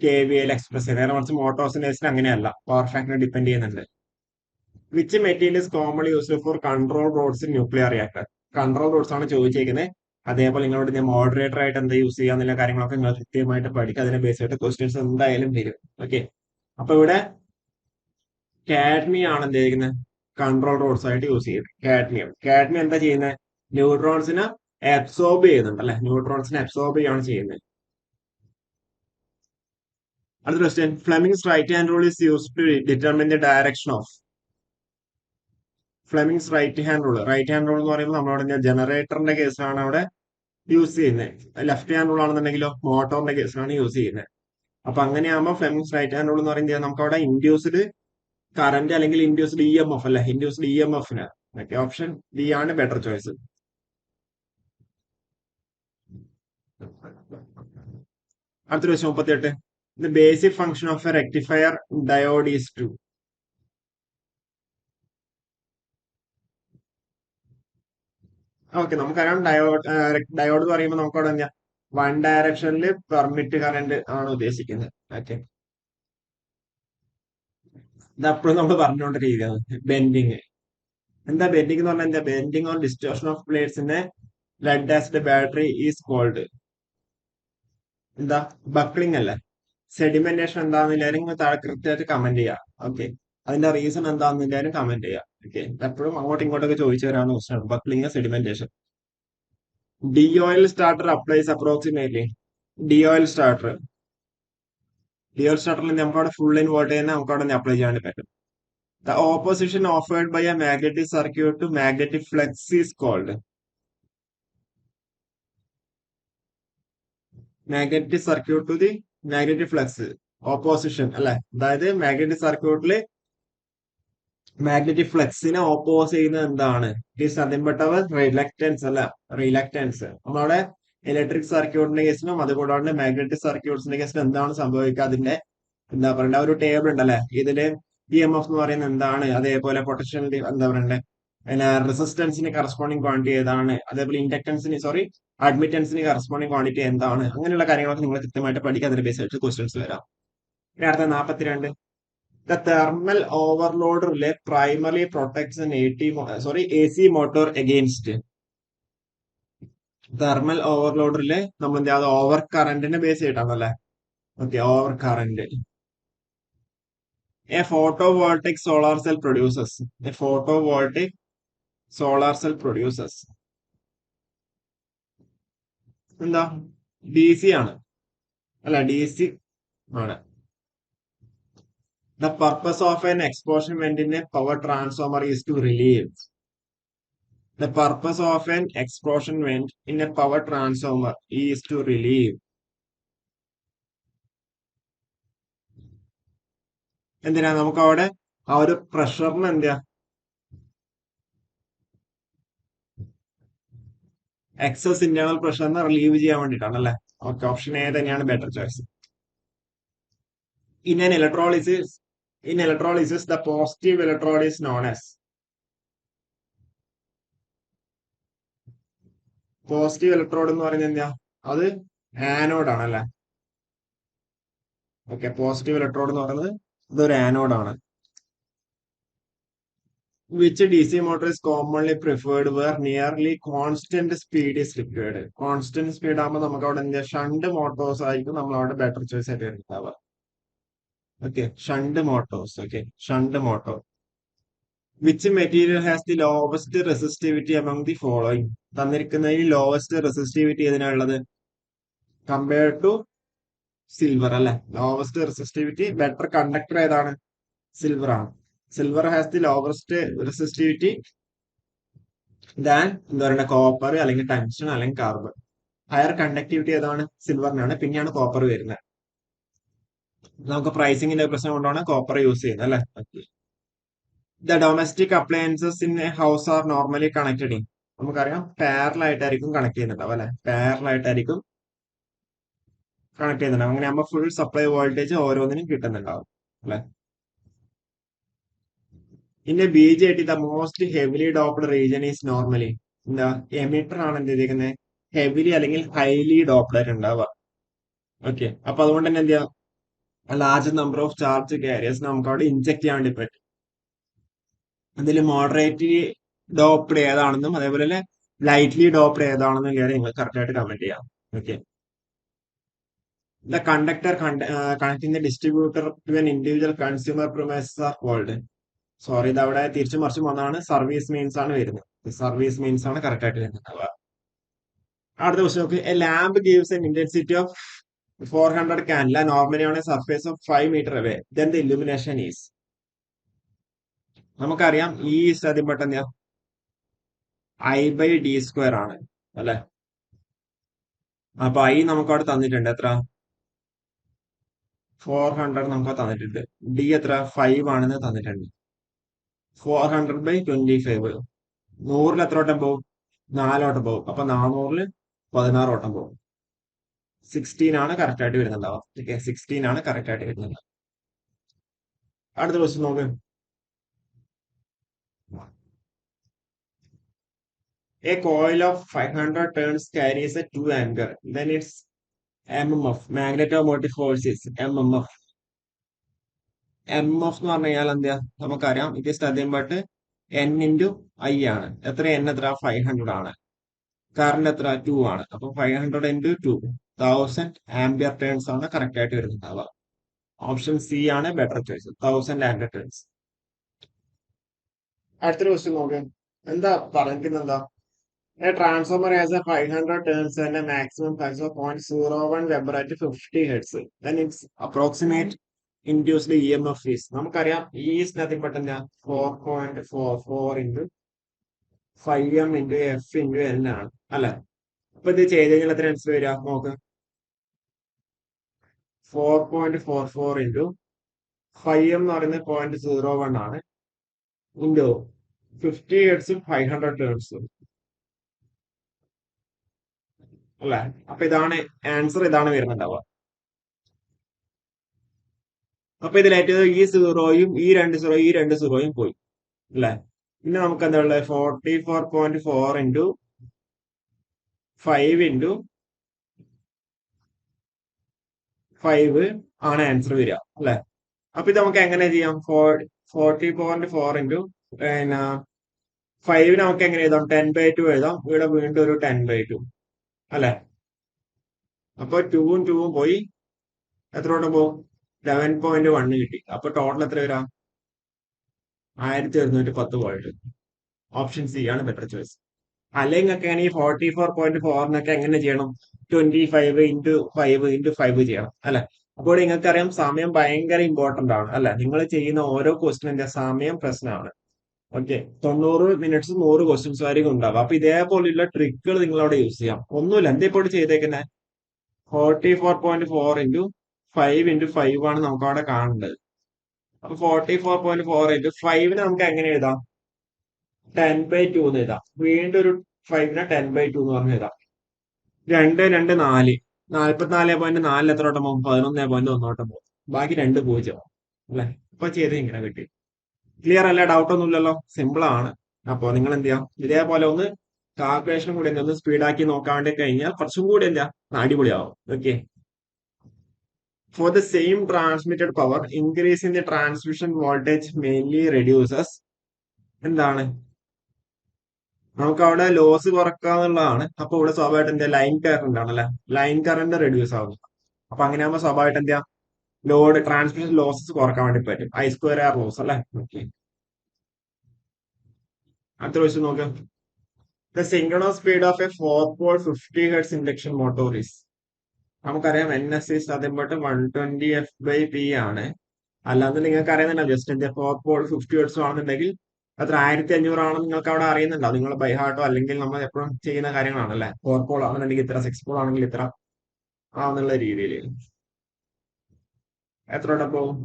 KVA എക്സ്പ്രസ് ചെയ്യുന്നത്. നേരെ മറിച്ച് മോട്ടോഴ്സിന്റെ കേസിൽ അങ്ങനെയല്ല, പവർ ഫാക്ടറി ഡിപ്പെൻഡ് ചെയ്യുന്നുണ്ട്. Which material is commonly used for control rods in nuclear reactor. Control rods ആണ് ചോദിച്ചേക്കുന്നത്. അതേപോലെ നിങ്ങളോട് ഞാൻ മോഡറേറ്റർ ആയിട്ട് എന്താ യൂസ് ചെയ്യാന്നുള്ള കാര്യങ്ങളൊക്കെ നിങ്ങൾ കൃത്യമായിട്ട് പഠിക്കുക. അതിനെ ബേസ് ചെയ്തിട്ട് ക്വസ്റ്റ്യൻസ് എന്തായാലും വരും. ഓക്കെ, അപ്പൊ ഇവിടെ കാഡ്മിയം ആണ് എന്ത് ചെയ്യുന്നത് കൺട്രോൾ റോഡ്സ് ആയിട്ട് യൂസ് ചെയ്യുന്നത്. കാഡ്മിയം എന്താ ചെയ്യുന്നത്, ന്യൂട്രോൺസിനെ അബ്സോർബ് ചെയ്യുന്നുണ്ട് അല്ലെ, ന്യൂട്രോൺസിനെ അബ്സോർബ് ചെയ്യാണ് ചെയ്യുന്നത്. അടുത്ത question, Fleming's right hand rule is used to determine the direction of. Fleming's right hand rule എന്ന് പറയുമ്പോൾ നമ്മളവിടെ ജനറേറ്ററിന്റെ കേസാണ് അവിടെ യൂസ് ചെയ്യുന്നത്. ലെഫ്റ്റ് ഹാൻഡ് റൂൾ ആണെന്നുണ്ടെങ്കിലോ മോട്ടോറിന്റെ കേസാണ് യൂസ് ചെയ്യുന്നത്. അപ്പൊ അങ്ങനെയാകുമ്പോൾ ഫ്ലെമിംഗ്സ് റൈറ്റ് ഹാൻഡ് റൂൾ എന്ന് പറയുന്നത് നമുക്ക് അവിടെ ഇൻഡ്യൂസ്ഡ് കറന്റ് അല്ലെങ്കിൽ ഇൻഡ്യൂസ്ഡ് EMF അല്ലെ, ഇൻഡ്യൂസ്ഡ് EMFന് മറ്റേ ഓപ്ഷൻ ബി ആണ് ബെറ്റർ ചോയ്സ്. അടുത്ത question 38, the basic function of a rectifier diode is to. Okay, നമുക്കറിയാം ഡയോഡ് എന്ന് പറയുമ്പോൾ നമുക്ക് അവിടെ എന്താ വൺ ഡയറക്ഷനിൽ പെർമിറ്റ് കറന്റ് ആണ് ഉദ്ദേശിക്കുന്നത്. ഓക്കെ, ഇത് അപ്പോഴും നമ്മൾ പറഞ്ഞുകൊണ്ടിരിക്കുകയാണ്. ബെൻഡിങ് എന്താ? ബെൻഡിങ് എന്ന് പറഞ്ഞാൽ എന്താ? ബെൻഡിങ് ഓൺ ഡിസ്റ്റോർഷൻ ഓഫ് പ്ലേറ്റ്സിന്റെ lead acid battery is called എന്താ? ബക്ലിംഗ് അല്ലേ? സെഡിമെന്റേഷൻ എന്താണെന്നില്ലാരും താഴെ കൃത്യമായിട്ട് കമന്റ് ചെയ്യാം. ഓക്കെ, അതിന്റെ റീസൺ എന്താണെന്നില്ലാരും കമന്റ് ചെയ്യാം. ഓക്കെ, എപ്പോഴും അങ്ങോട്ടും ഇങ്ങോട്ടൊക്കെ ചോദിച്ചു വരാവുന്ന question buckling, sedimentation. D O L starter applies approximately. D O L starter D O L സ്റ്റാർട്ടറിൽ നമുക്ക് അവിടെ ഫുൾ ഇൻ വോൾട്ടേജ് തന്നെ നമുക്ക് അവിടെ അപ്ലൈ ചെയ്യാൻ പറ്റും. The opposition offered by a magnetic circuit to magnetic flux is called. Magnetic circuit to the magnetic flux opposition അല്ലെ? അതായത് മാഗ്നറ്റിക് സർക്യൂട്ടിൽ മാഗ്നറ്റിക് ഫ്ലക്സിനെ ഓപ്പോസ് ചെയ്യുന്നത് എന്താണ്? It is nothing but our reluctance അല്ല? റിലക്റ്റൻസ്. നമ്മളവിടെ ഇലക്ട്രിക് സർക്യൂട്ടിന്റെ കേസിലും അതുകൂടാണ്ട് മാഗ്നറ്റിക് സർക്യൂട്ട്സിന്റെ കേസിലും എന്താണ് സംഭവിക്കുക? അതിന്റെ എന്താ പറയണ്ട ഒരു ടേബിൾ ഉണ്ടല്ലേ? ഇതില് ഇ എം എഫ് എന്ന് പറയുന്നത് എന്താണ്? അതേപോലെ പൊട്ടൻഷ്യൽ എന്താ പറയണ്ടേ, പിന്നെ റെസിസ്റ്റൻസിന് കറസ്പോണ്ടിങ് ക്വാണ്ടിറ്റി ഏതാണ്? അതേപോലെ ഇൻഡക്ടൻസിന് സോറി അഡ്മിറ്റൻസിന് കറസ്പോണ്ടിങ് ക്വാണ്ടിറ്റി എന്താണ്? അങ്ങനെയുള്ള കാര്യങ്ങളൊക്കെ നിങ്ങൾ കൃത്യമായിട്ട് പഠിക്കുക. അതിന്റെ ബേസ് ആയിട്ട് ക്വസ്റ്റ്യൻസ് വരാം. ഇനി അടുത്ത 42. The thermal overloader primarily protects an AC motor against. Thermal ഓവർലോഡറിലെ നമ്മൾ എന്താ ഓവർ കറന്റിനെ ബേസ് ചെയ്തിട്ടാണല്ലേ? Okay, over current. A photovoltaic solar cell produces. A photovoltaic solar cell produces. എന്താ? ഡി സി ആണ് അല്ല? ഡി സി ആണ്. The purpose of an expansion in a power transformer is to relieve. The purpose of an explosion vent in a power transformer is to relieve. എന്തിനാ? നമുക്ക് അവിടെ ആ ഒരു പ്രഷറിന് എന്താ എക്സസ് ഇന്റേണൽ പ്രഷറിനെ റിലീവ് ചെയ്യാൻ വേണ്ടിയിട്ടാണ് അല്ലെ? ഓക്കെ, ഓപ്ഷൻ എ തന്നെയാണ് better choice. In an electrolysis in electrolysis the positive electrode is known as. Positive electrode എന്ന് പറയുന്നത് എന്താ? അത് ആനോഡ് ആണ് അല്ലെ? ഓക്കെ, പോസിറ്റീവ് ഇലക്ട്രോഡ് എന്ന് പറയുന്നത് ഇതൊരു ആനോഡ് ആണ്. Which DC motor is commonly preferred where nearly constant speed is required? Constant speed ആകുമ്പോൾ നമുക്ക് അവിടെ എന്താ ഷണ്ട് മോട്ടോഴ്സ് ആയിരിക്കും നമ്മൾ അവിടെ ബെറ്റർ ചോയ്സ് ആയിട്ട് ഉണ്ടാവുക. Okay, shunt motors. Okay, shunt motor. Which material has the lowest resistivity among the following? തന്നിരിക്കുന്നതിൽ ലോവസ്റ്റ് റെസിസ്റ്റിവിറ്റി ഏതിനാണുള്ളത്? കമ്പയർഡ് ടു സിൽവർ അല്ലെ? ലോവസ്റ്റ് റെസിസ്റ്റിവിറ്റി ബെറ്റർ കണ്ടക്ടർ ഏതാണ്? സിൽവർ ആണ്. Silver has the lowest resistivity than എന്താ പറയുക copper അല്ലെങ്കിൽ tungsten അല്ലെങ്കിൽ carbon. Higher conductivity ഏതാണ്? സിൽവറിനാണ്. പിന്നെയാണ് കോപ്പർ വരുന്നത്. നമുക്ക് പ്രൈസിങ്ങിന്റെ പ്രശ്നം കൊണ്ടാണ് കോപ്പർ യൂസ് ചെയ്യുന്നത് അല്ലെ? The domestic appliances in A house R normally connected in. നമുക്കറിയാം പാരലൽ ആയിട്ടായിരിക്കും കണക്ട് ചെയ്യുന്നുണ്ടാവും അല്ലെ? പാരലൽ ആയിട്ടായിരിക്കും കണക്ട് ചെയ്യുന്നുണ്ടാവും. അങ്ങനെ ആകുമ്പോൾ ഫുൾ സപ്ലൈ വോൾട്ടേജ് ഓരോന്നിനും കിട്ടുന്നുണ്ടാവും അല്ലെ? ഇന്റെ B J T the most heavily doped region is normally എന്താ? എമിറ്റർ ആണ് എന്ത് ചെയ്തിരിക്കുന്നത്? ഹെവിലി അല്ലെങ്കിൽ ഹൈലി ഡോപ്ഡ് ആയിട്ട് ഉണ്ടാവുക. ഓക്കെ, അപ്പൊ അതുകൊണ്ട് തന്നെ എന്ത് ചെയ്യാം? Large number of charge careers നമുക്ക് അവിടെ ഇൻജെക്ട് ചെയ്യാൻ വേണ്ടി പറ്റും. അതിൽ മോഡറേറ്റ്ലി ഡോപ്ഡ് ഏതാണെന്നും അതേപോലെ ലൈറ്റ്ലി ഡോപ്ഡ് ഏതാണെന്നും കാര്യം നിങ്ങൾ കറക്റ്റ് ആയിട്ട് കമന്റ് ചെയ്യാം. Okay, the conductor connecting the distributor to an individual consumer premises are called. Sorry, ഇത് അവിടെ തിരിച്ചു മറിച്ചും വന്നാണ് സർവീസ് മീൻസ് ആണ് വരുന്നത്. സർവീസ് മീൻസ് ആണ് കറക്റ്റ് ആയിട്ട് വരുന്നത്. അടുത്ത ക്വസ്റ്റ്യൻ നോക്ക്. A lamp gives N intensity of 400 candela normally on a surface of 5 meter away. Then the illumination is. നമുക്കറിയാം ഈ ആദ്യം പെട്ടെന്ന് I/d² ആണ് അല്ലെ? അപ്പൊ I നമുക്ക് അവിടെ തന്നിട്ടുണ്ട്. എത്ര? 400 നമുക്ക് തന്നിട്ടുണ്ട്. ഡി എത്ര? 5 ആണെന്ന് തന്നിട്ടുണ്ട്. 400/25. 100 എത്ര ഓട്ടം പോകും? 4 ഓട്ടം പോകും. അപ്പൊ 400 16 ഓട്ടം പോകും. 16 ആണ് കറക്റ്റ് ആയിട്ട് വരുന്നുണ്ടാവും. ഓക്കെ, 16 ആണ് കറക്റ്റ് ആയിട്ട് വരുന്നത്. അടുത്ത ക്വസ്റ്റ്യൻ നോക്ക്. A coil of 500 turns carries a 2 ampere. Then its MMF, magnetomotive force is MMF. MF എന്ന് പറഞ്ഞു കഴിഞ്ഞാൽ എന്താ നമുക്കറിയാം it is nothing but N into I ആണ്. എത്ര N എത്ര 500 ആണ്. കറണ്ട് എത്ര 2 ആണ്. അപ്പൊ 500 ഇൻറ്റു 2 1000 ആംപിയർ ടേൺസ് ആണ് കറക്റ്റ് ആയിട്ട് വരുന്നുണ്ടാവുക. ഓപ്ഷൻ സി ആണ് ബെറ്റർ ചോയ്സ് 1000 ആംപിയർ ടേൺസ്. അടുത്തൊരു ക്വസ്റ്റ്യൻ നോക്കാം. എന്താ പറഞ്ഞിരിക്കുന്നത് എന്താ A transformer has a 500 turns and a maximum flux of 0.01 Weber at 50 hertz. Then its approximate induced EMF is. നമുക്കറിയാം E is nothing but എന്താ 4.44 into 5m into F into N ആണ് അല്ലെ. അപ്പൊ ഇത് ചെയ്ത് കഴിഞ്ഞാൽ എത്ര ആൻസർ വരിക നോക്ക്. 4.44 into 5m എന്ന് പറയുന്നത് 0.01 ആണ് ഇൻറ്റു 50 ഹെർട്സും 500 ടേൺസും അല്ലെ. അപ്പൊ ഇതാണ് ആൻസർ, ഇതാണ് വരുന്നുണ്ടാവുക. അപ്പൊ ഇതിലേറ്റത് ഈ സീറോയും ഈ രണ്ട് സീറോയും പോയി അല്ലെ. പിന്നെ നമുക്ക് എന്താ ഉള്ളത് 44.4 ഇൻറ്റു 5 ഇൻറ്റു 5 ആണ് ആൻസർ വരിക അല്ലെ. അപ്പൊ ഇത് നമുക്ക് എങ്ങനെ ചെയ്യാം 40.4 ഇൻറ്റു പിന്നെ 5 നമുക്ക് എങ്ങനെ എഴുതാം 10/2 എഴുതാം. ഇവിടെ വീണ്ടും ഒരു 10/2 അല്ലെ. അപ്പൊ 2ഉം 2ഉം പോയി എത്രയോട്ട് പോകും 11.1 കിട്ടി. അപ്പൊ ടോട്ടൽ എത്ര വരാം 1110 വോൾട്ട്. ഓപ്ഷൻ സി ആണ് ബെറ്റർ ചോയ്സ്. അല്ലെങ്കിൽ ഒക്കെ ആണെങ്കിൽ 44.4 എങ്ങനെ ചെയ്യണം 25 ഇൻറ്റു 5 ഇൻറ്റു 5 ചെയ്യണം അല്ലെ. അപ്പോൾ നിങ്ങൾക്ക് അറിയാം സമയം ഭയങ്കര ഇമ്പോർട്ടന്റ് ആണ് അല്ലെ. നിങ്ങൾ ചെയ്യുന്ന ഓരോ ക്വസ്റ്റിന്റെ സമയം പ്രശ്നമാണ്. ഓക്കെ 90 മിനിറ്റ്സ് 100 ക്വസ്റ്റ്യൻസ് വരെയും ഉണ്ടാവും. അപ്പൊ ഇതേപോലെയുള്ള ട്രിക്കുകൾ നിങ്ങൾ അവിടെ യൂസ് ചെയ്യാം. ഒന്നുമില്ല എന്താ ഇപ്പോൾ ചെയ്തേക്കുന്നത് 44.4 ഇൻറ്റു 5 ഇൻറ്റു 5 ആണ് നമുക്ക് അവിടെ കാണേണ്ടത്. അപ്പൊ 44.4 ഇൻറ്റു 5 നമുക്ക് എങ്ങനെ എഴുതാം 10/2 എന്ന് എഴുതാം. വീണ്ടും ഒരു 5നെ 10/2 എന്ന് പറഞ്ഞ് എഴുതാം. 2 2 4 44.4 എത്രയോട്ടം പോകും 11.1 പോകും. ബാക്കി 2 0 അല്ലെ. അപ്പൊ ചെയ്ത് ഇങ്ങനെ കിട്ടി. ക്ലിയർ അല്ല, ഡൗട്ട് ഒന്നും ഇല്ലല്ലോ, സിമ്പിൾ ആണ്. അപ്പൊ നിങ്ങൾ എന്ത് ചെയ്യാം ഇതേപോലെ ഒന്ന് കാൽക്കുലേഷൻ കൂടി ഒന്ന് സ്പീഡാക്കി നോക്കാൻ വേണ്ടി കഴിഞ്ഞാൽ കുറച്ചും കൂടി എന്താ അടിപൊളിയാവും. Okay. For the same transmitted power, increase in the transmission voltage mainly reduces എന്താണ് നമുക്ക് അവിടെ ലോസ് കുറക്കുക എന്നുള്ളതാണ്. അപ്പൊ ഇവിടെ സ്വാഭാവികമായിട്ട് എന്താ ലൈൻ കറണ്ട് ആണ് അല്ലെ. ലൈൻ കറണ്ട് റെഡ്യൂസ് ആവുന്നു. അപ്പൊ അങ്ങനെയാകുമ്പോൾ സ്വാഭാവികമായിട്ട് എന്താ ലോഡ് ട്രാൻസ്മിഷൻ ലോസസ് കുറക്കാൻ വേണ്ടി പറ്റും. I²R ലോസ് അല്ലെ. ഓക്കെ. അടുത്ത ക്വസ്റ്റ്യൻ നോക്കാം. The synchronous speed of a 4-pole 50 Hz induction motor is. നമുക്കറിയാം NS is nothing but 120f/p ആണ്. അല്ലാതെ നിങ്ങൾക്ക് അറിയുന്നുണ്ടോ ജസ്റ്റ് എന്താ 4-pole 50 Hz ആണെന്നുണ്ടെങ്കിൽ അത്ര 1500 ആണെന്ന് നിങ്ങൾക്ക് അവിടെ അറിയുന്നുണ്ടോ നിങ്ങൾ ബൈ ഹാർട്ടോ അല്ലെങ്കിൽ നമ്മൾ എപ്പോഴും ചെയ്യുന്ന കാര്യങ്ങളാണ് അല്ലെ. 4-pole ആണെന്നുണ്ടെങ്കിൽ ഇത്ര, 6-pole ആണെങ്കിൽ ഇത്ര ആണെന്നുള്ള രീതിയിൽ എത്ര വട്ടം പോകും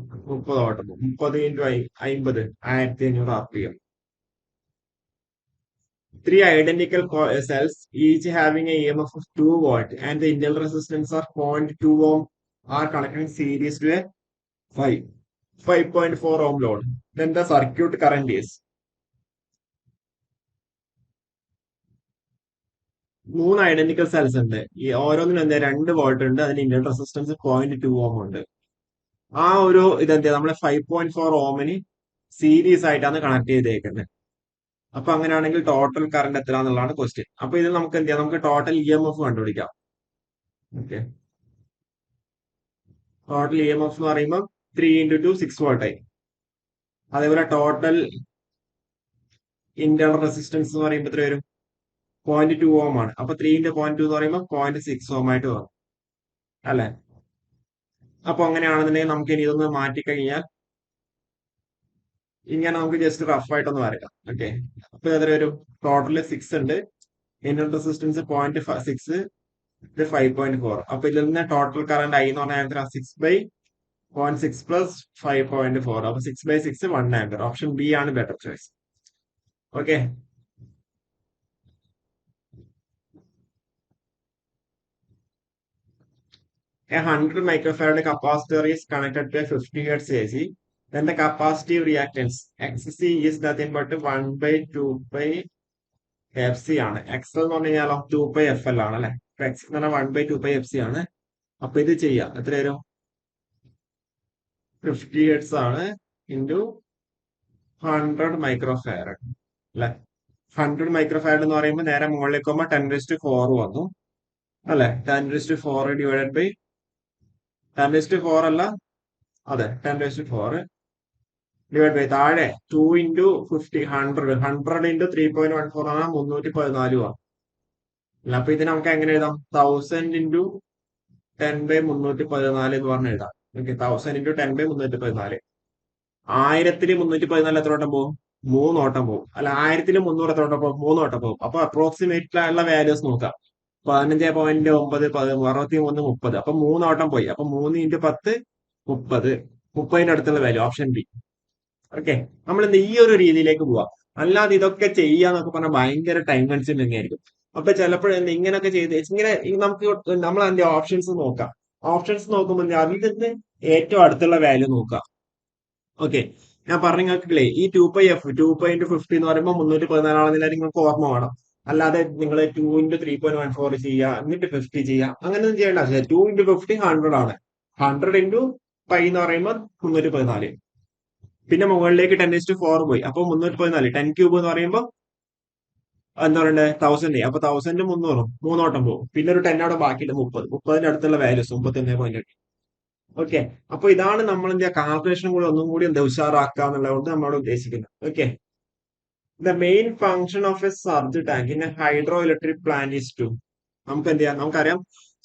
30 വട്ടം പോകും. 30 into 50 1500 RPM. 3 identical cells each having a EMF of 2 volt and the internal resistance of 0.2 ohm are connected in series to a 5.4 ohm load. Then the circuit current is. 3 identical cells ഉണ്ട്. ഈ ഓരോന്നിനും എന്താ 2 volt ഉണ്ട്. അതിന് Inter resistance 0.2 ഓം ഉണ്ട്. ആ ഒരു ഇതെന്താ നമ്മളെ 5.4 ഓമിന് സീരീസ് ആയിട്ടാണ് കണക്ട് ചെയ്തേക്കുന്നത്. അപ്പൊ അങ്ങനെയാണെങ്കിൽ ടോട്ടൽ കറണ്ട് എത്ര എന്നുള്ളതാണ് ക്വസ്റ്റ്യൻ. അപ്പൊ ഇത് നമുക്ക് എന്ത് ചെയ്യാം നമുക്ക് ടോട്ടൽ EMF കണ്ടുപിടിക്കാം. ഓക്കെ. ടോട്ടൽ EMF എന്ന് പറയുമ്പോൾ 3 ഇൻറ്റു 2 6 വോൾട്ട് ആയി. അതേപോലെ ടോട്ടൽ ഇന്റേണൽ റെസിസ്റ്റൻസ് എന്ന് പറയുമ്പോൾ എത്ര വരും 0.2 ഓം ആണ്. അപ്പൊ 3 ഇൻറ്റു 0.2 എന്ന് പറയുമ്പോൾ 0.6 ഓം ആയിട്ട് വരും അല്ലെ. അപ്പൊ അങ്ങനെയാണെന്നുണ്ടെങ്കിൽ നമുക്ക് ഇനി ഇതൊന്ന് മാറ്റിക്കഴിഞ്ഞാൽ ഇങ്ങനെ നമുക്ക് ജസ്റ്റ് റഫ് ആയിട്ടൊന്ന് വരയ്ക്കാം. ഓക്കെ. അപ്പൊ എത്ര വരും ടോട്ടൽ 6 ഉണ്ട്. ഇന്റർ റെസിസ്റ്റൻസ് 0.6 ഇത് 5.4. അപ്പൊ ഇതിൽ നിന്ന് ടോട്ടൽ കറണ്ട് I എന്ന് പറഞ്ഞാൽ 6/0.6 പ്ലസ് 5.4. അപ്പൊ 6/6 1 ആംപിയർ. ഓപ്ഷൻ ബി ആണ് better choice. Okay. A 100 microfarad capacitor is connected to a 50 Hz AC. Then the capacitive reactance XC is nothing but 1/2 pi F C ആണ്. Excel എന്ന് പറഞ്ഞു കഴിഞ്ഞാലോ 2πfl ആണ് അല്ലെ. എക്സ് എന്ന് പറഞ്ഞാൽ 1/2πfc ആണ്. അപ്പൊ ഇത് ചെയ്യാം. എത്ര വരും? 50 ഹെർട്സ് ആണ് ഇൻറ്റു 100 മൈക്രോ ഫാരഡ് അല്ലെ. 100 മൈക്രോ ഫാരഡ് എന്ന് പറയുമ്പോൾ നേരെ മുകളിലേക്ക് പോകുമ്പോൾ 10⁴ വന്നു അല്ലെ. 10⁴ ഡിവൈഡഡ് ബൈ 10⁴ അല്ല, അതെ 10⁴ ഡിവൈഡ് ബൈ താഴെ 2 ഇൻറ്റു 50 100 ഇൻറ്റു 3.14 ആണ് 314 ആണ്. അല്ല അപ്പൊ ഇത് നമുക്ക് എങ്ങനെ എഴുതാം? 1000 ഇൻറ്റു 10/314 എന്ന് പറഞ്ഞ് എഴുതാം. Okay, 1000 into 10/314. 1000 314 എത്ര വട്ടം പോകും? 3 ഓട്ടം പോകും അല്ല. 1000 300 എത്ര വട്ടം പോകും? 3 വട്ടം പോകും. അപ്പൊ അപ്രോക്സിമേറ്റ് ആയുള്ള വാല്യൂസ് നോക്കാം. 15.9 63 30. അപ്പൊ 3 ഓട്ടം പോയി. അപ്പൊ 3 ഇൻറ്റു 10 30. 30ന്റെ അടുത്തുള്ള വാല്യൂ ഓപ്ഷൻ ബി. ഓക്കെ, നമ്മൾ എന്ത് ഈ ഒരു രീതിയിലേക്ക് പോവാം. അല്ലാതെ ഇതൊക്കെ ചെയ്യാന്നൊക്കെ പറഞ്ഞാൽ ഭയങ്കര ടൈം കൺസ്യൂമിംഗ് ആയിരിക്കും. അപ്പൊ ചിലപ്പോഴെന്ത് ഇങ്ങനെയൊക്കെ ചെയ്ത് ഇങ്ങനെ നമുക്ക് നമ്മൾ അതിന്റെ ഓപ്ഷൻസ് നോക്കാം. ഓപ്ഷൻസ് നോക്കുമ്പോൾ അതിൽ നിന്ന് ഏറ്റവും അടുത്തുള്ള വാല്യൂ നോക്കാം. ഓക്കെ, ഞാൻ പറഞ്ഞ നിങ്ങൾക്കില്ലേ ഈ 2π(2π×50) എന്ന് പറയുമ്പോൾ 314 ആണെന്നില്ല നിങ്ങൾക്ക് ഓർമ്മ വേണം. അല്ലാതെ നിങ്ങൾ 2 × 3.14 ചെയ്യുക എന്നിട്ട് 50 ചെയ്യുക അങ്ങനെയൊന്നും ചെയ്യേണ്ട ആവശ്യമില്ല. 2 × 50 100 ആണ്. 100 ഇൻറ്റു പൈ എന്ന് പറയുമ്പോൾ 314. പിന്നെ മുകളിലേക്ക് 10⁴ പോയി. അപ്പൊ 314 10³ എന്ന് പറയുമ്പോൾ എന്താ പറയണ്ടേ 1000. അപ്പൊ 1000 300 മൂന്നോട്ടം പോകും. പിന്നെ ഒരു 10 അവിടെ ബാക്കിയിട്ട് 30ന്റെ അടുത്തുള്ള വാല്യൂസ് 31.8. ഓക്കെ, അപ്പൊ ഇതാണ് നമ്മൾ എന്താ കാൽക്കുലേഷൻ കൂടി ഒന്നും കൂടി എന്താ ഉഷാറാക്കുക എന്നുള്ളത് നമ്മളോട് ഉദ്ദേശിക്കുന്നത്. Okay, the main function of a surge tank in a hydro electric plant is to. നമുക്ക് എന്ത് ചെയ്യാം? നമുക്കറിയാം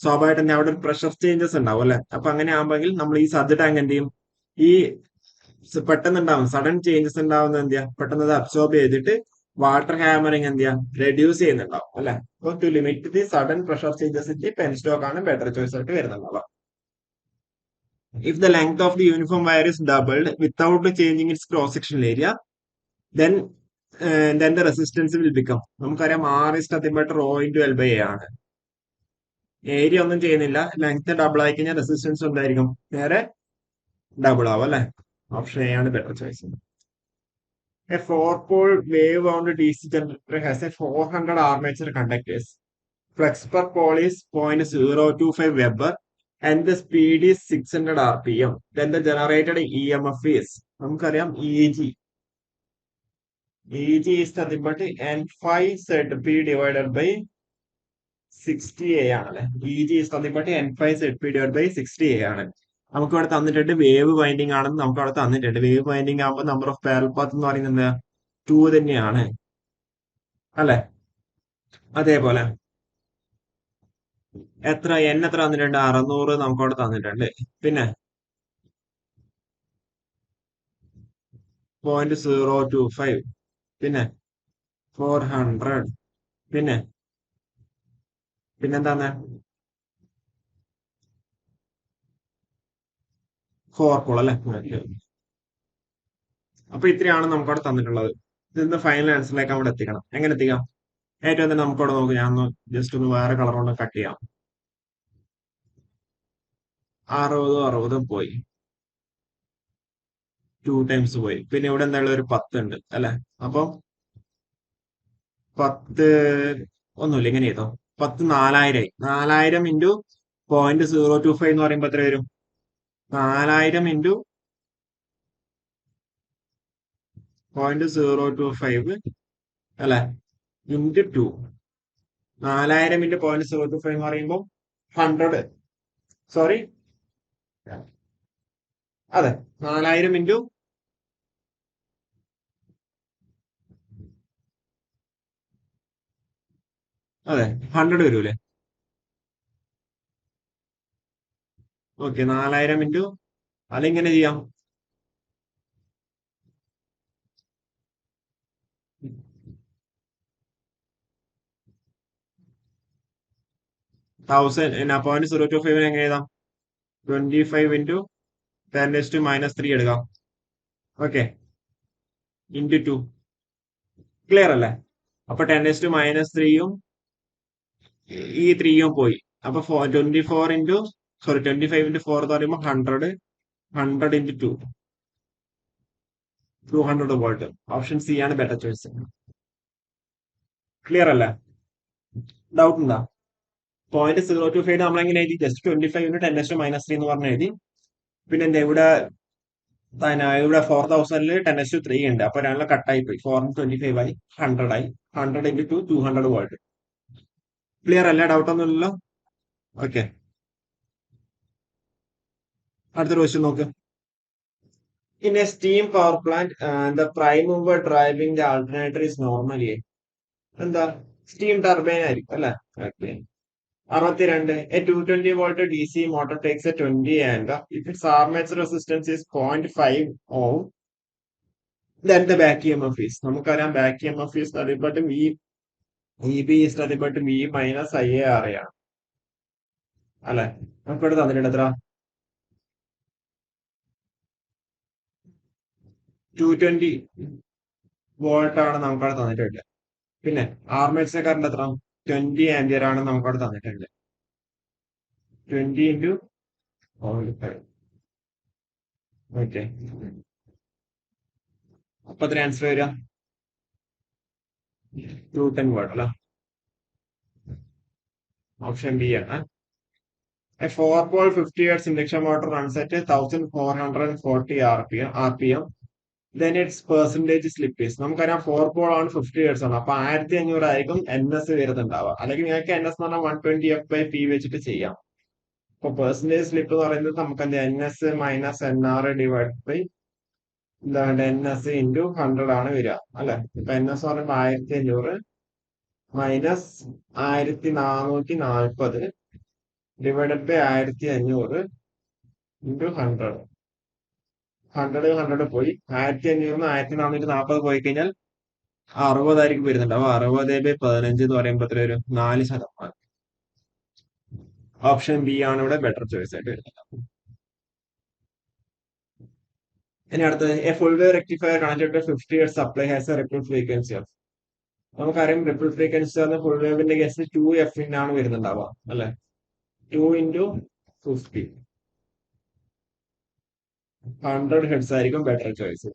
സ്വാഭാവികമായിട്ട് തന്നെ അവിടെ ഒരു പ്രഷർ ചേഞ്ചസ് ഉണ്ടാവും അല്ലെ. അപ്പൊ അങ്ങനെ ആകുമ്പോൾ നമ്മൾ ഈ സർജ് ടാങ്ക് എന്ത് ചെയ്യും? ഈ പെട്ടെന്ന് ഉണ്ടാവും സഡൻ ചേഞ്ചസ് ഉണ്ടാവുന്ന എന്ത് ചെയ്യാം? പെട്ടെന്ന് അത് അബ്സോർബ് ചെയ്തിട്ട് വാട്ടർ ഹാമറിങ് എന്ത് ചെയ്യാം? റെഡ്യൂസ് ചെയ്യുന്നുണ്ടാവും അല്ലെ. അപ്പൊ to limit the sudden pressure changes penstock ആണ് ബെറ്റർ ചോയ്സ് ആയിട്ട് വരുന്നുണ്ടാവുക. If the length of the uniform wire is doubled without changing its cross-sectional area, then the resistance will become. നമുക്കറിയാം R is nothing but rho into L/A ആണ്. Area ഒന്നും ചെയ്യുന്നില്ല. Length double ആയി കഴിഞ്ഞാൽ resistance എന്തായിരിക്കും? നേരെ ഡബിൾ ആവും അല്ലെ. ഓപ്ഷൻ എ ആണ് better choice. A 4-pole wave-wound DC generator has a 400 armature conductors. Flux per pole is 0.025 Weber and the speed is 600 RPM. Then the generated EMF is, നമുക്കറിയാം EG. EG is nothing but N5ZP divided by 60A ആണല്ലേ. EG is nothing but N5ZP divided by 60A ആണ്. നമുക്ക് ഇവിടെ തന്നിട്ടുണ്ട് wave winding ആണെന്ന് നമുക്ക് അവിടെ തന്നിട്ടുണ്ട്. വേവ് വൈൻഡിങ് ആകുമ്പോൾ നമ്പർ ഓഫ് പാരലൽ പാത്ത് എന്ന് പറയുന്നത് 2 തന്നെയാണ് അല്ലെ. അതേപോലെ എത്ര തന്നിട്ടുണ്ട്? 600 നമുക്ക് അവിടെ തന്നിട്ടുണ്ട്. പിന്നെ 0.025, പിന്നെ 400, പിന്നെന്താന്ന് 4 അല്ലെ. അപ്പൊ ഇത്രയാണ് നമുക്ക് അവിടെ തന്നിട്ടുള്ളത്. ഇതിന്റെ ഫൈനൽ ആൻസറിലേക്ക് അവിടെ എത്തിക്കണം. എങ്ങനെ എത്തിക്കാം? ഏറ്റവും തന്നെ നമുക്കവിടെ നോക്കാം. ഞാൻ ജസ്റ്റ് ഒന്ന് വേറെ കളർ കൊണ്ട് കട്ട് ചെയ്യാം. 60 പോയി, 2 ടൈംസ് പോയി. പിന്നെ ഇവിടെ എന്താ ഒരു 10 ഉണ്ട് അല്ലെ. അപ്പം 10 ഒന്നുമില്ല, ഇങ്ങനെ ചെയ്തോ. 10 4000 4000 ഇൻറ്റു 0.025 എന്ന് പറയുമ്പോൾ എത്ര വരും? 4000 ഇൻറ്റു 0.025 അല്ലെ ഇൻറ്റു 2. 4000 ഇൻറ്റു 0.025 എന്ന് പറയുമ്പോൾ 100, സോറി അതെ 4000 ഇൻറ്റു അതെ 100 വരൂലേ. ഓക്കെ, 4000 ഇൻറ്റു അതെങ്ങനെ ചെയ്യാം? 0.025 എങ്ങനെ എഴുതാം? 25 ഇൻറ്റു 10⁻³ എടുക്കാം. Okay, into 2. ക്ലിയർ അല്ലേ? അപ്പൊ 10⁻³ ഈ 3 പോയി. അപ്പൊ 25 ഇൻറ്റു 4 എന്ന് പറയുമ്പോൾ 100 ഇൻറ്റു 2 200 വോൾട്ട്. ഓപ്ഷൻ സി ആണ് ബെറ്റർ ചോയ്സ്. ക്ലിയർ അല്ലേ? ഡൗട്ട് ഉണ്ടോ? 0.025 നമ്മളെങ്ങനെ എഴുതി? ജസ്റ്റ് 25 10⁻³ എന്ന് പറഞ്ഞ് എഴുതി. പിന്നെ എന്താ ഇവിടെ 4000 10⁻³ ഉണ്ട്. അപ്പൊ രണ്ടെണ്ണം കട്ടായി പോയി. 425 ആയി 100 ആയി. 100 × 2 200 വോൾട്ട്. ക്ലിയർ അല്ലേ? ഡൗട്ട് ഒന്നും ഇല്ലല്ലോ? ഓക്കെ. അടുത്ത ക്വസ്റ്റ്യൻ നോക്ക്. In a steam power plant, the prime mover driving the alternator is normally എന്താ? സ്റ്റീം ടർബൈൻ ആയിരിക്കും അല്ലെ? Okay. 62. A 220 volt DC motor takes a 20 ampere. If its armature resistance is 0.5 ohm, then the back EMF is. നമുക്കറിയാം back EMF is nothing but V. EB is nothing but V minus IAR ആണ് അല്ലെ? നമുക്കിവിടെ തന്നിട്ടുണ്ട് എത്ര? 220 volt ആണ് നമുക്കവിടെ തന്നിട്ടുണ്ട്. പിന്നെ ആർമേച്ചർ കറണ്ട് എത്ര? 20 ആംപിയർ ആണ് നമുക്കവിടെ തന്നിട്ടുണ്ട്. 20 × 0.5. ഓക്കെ. അപ്പൊ അതിന് ആൻസർ വരിക 210 വാട്ട് അല്ല? ഓപ്ഷൻ ബി ആണ്. A 4-pole 50 hertz induction motor runs at 1440 RPM. Then its percentage slip is. നമുക്കറിയാം 4 പോൾ ആണ് 50 ഹെർട്സ് ആണ്. അപ്പൊ 1500 ആയിരിക്കും NS വരുന്നുണ്ടാവുക. അല്ലെങ്കിൽ നിങ്ങൾക്ക് NS എന്ന് പറഞ്ഞാൽ 120f/P വെച്ചിട്ട് ചെയ്യാം. അപ്പൊ പെർസെന്റേജ് സ്ലിപ്പ് എന്ന് പറയുന്നത് നമുക്ക് എന്ത് NS minus NR divide by എന്താണ് NS × 100 ആണ് വരിക അല്ലെ? ഇപ്പൊ NS പറയുമ്പോൾ 1500 മൈനസ് 1440 ഡിവൈഡഡ് ബൈ 1500 × 100. 100 പോയി 1500 1440 പോയി കഴിഞ്ഞാൽ 60 ആയിരിക്കും വരുന്നുണ്ട്. അപ്പൊ 60/15 എന്ന് പറയുമ്പോൾ എത്ര വരും? 4%. ഓപ്ഷൻ ബി ആണ് ഇവിടെ ബെറ്റർ ചോയ്സ് ആയിട്ട് വരുന്നത്. ഇനി അടുത്തത് a full wave rectifier connected to 50 hertz supply has a ripple frequency of. നമുക്കറിയാം റിപ്പിൾ ഫ്രീക്വൻസി ആണ് ഫുൾ വേവിന്റെ കേസിൽ 2f ആണ് വരുന്നുണ്ടാവുക അല്ലെ? 2 × 50 100 ഹെർട്സ് ആയിരിക്കും ബെറ്റർ ചോയ്സ്.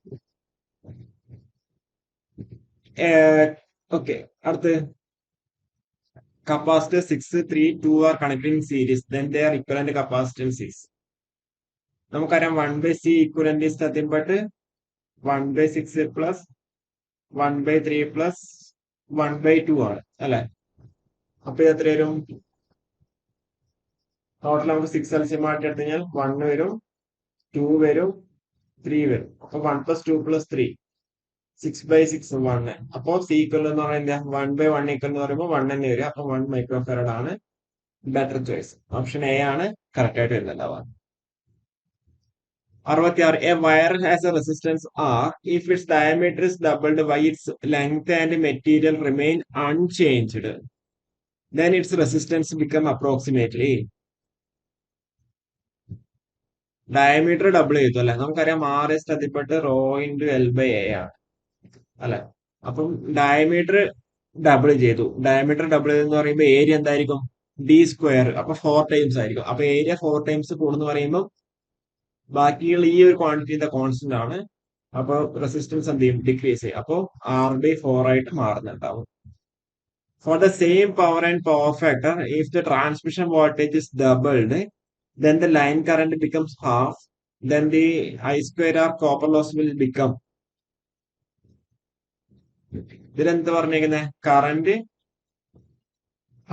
ഓക്കെ. അടുത്ത് capacitor 6, 3, 2 are connected in series, then their equivalent capacitance is. നമുക്കറിയാം 1/C equivalent is nothing but 1/6 plus 1/3 plus 1/2 ആണ് അല്ലെ? അപ്പൊ ഇത് എത്ര വരും? ടോട്ടൽ നമുക്ക് 6 LCM ആയിട്ട് എടുത്തു കഴിഞ്ഞാൽ 1 വരും, 2 വരും, 3 വരും. അപ്പൊ 1 + 2 + 3 6/6 1. അപ്പൊ C equivalent എന്ന് പറയുന്നത് 1/1 equal എന്ന് പറയുമ്പോൾ 1 തന്നെ വരും. അപ്പൊ 1 മൈക്രോഫാരഡ് ആണ് ബെറ്റർ ചോയ്സ്. ഓപ്ഷൻ എ ആണ് കറക്റ്റ് ആയിട്ട് വരുന്നുണ്ടാവുക. 66. A wire has a resistance R. If its diameter is doubled by its length and material remain unchanged, then its resistance become approximately. Diameter double ചെയ്തു അല്ലെ? നമുക്കറിയാം R is nothing but rho × L/A ആണ് അല്ലെ? അപ്പം diameter double ചെയ്തു. Diameter double ചെയ്തെന്ന് പറയുമ്പോൾ area എന്തായിരിക്കും? d². അപ്പൊ 4 ടൈംസ് ആയിരിക്കും. അപ്പൊ ഏരിയ 4 ടൈംസ് കൂടുന്നു പറയുമ്പോൾ ബാക്കിയുള്ള ഈ ഒരു ക്വാണ്ടിറ്റി കോൺസ്റ്റന്റ് ആണ്. അപ്പൊ റെസിസ്റ്റൻസ് എന്ത് ചെയ്യും? ഡിക്രീസ് ചെയ്യും. അപ്പൊ R/4 ആയിട്ട് മാറുന്നുണ്ടാവും. For the same power and power factor, if the transmission voltage is doubled, then the line current becomes half, then the I²R copper loss will become. ഇതിലെന്ത് പറഞ്ഞേക്കുന്നത്? Current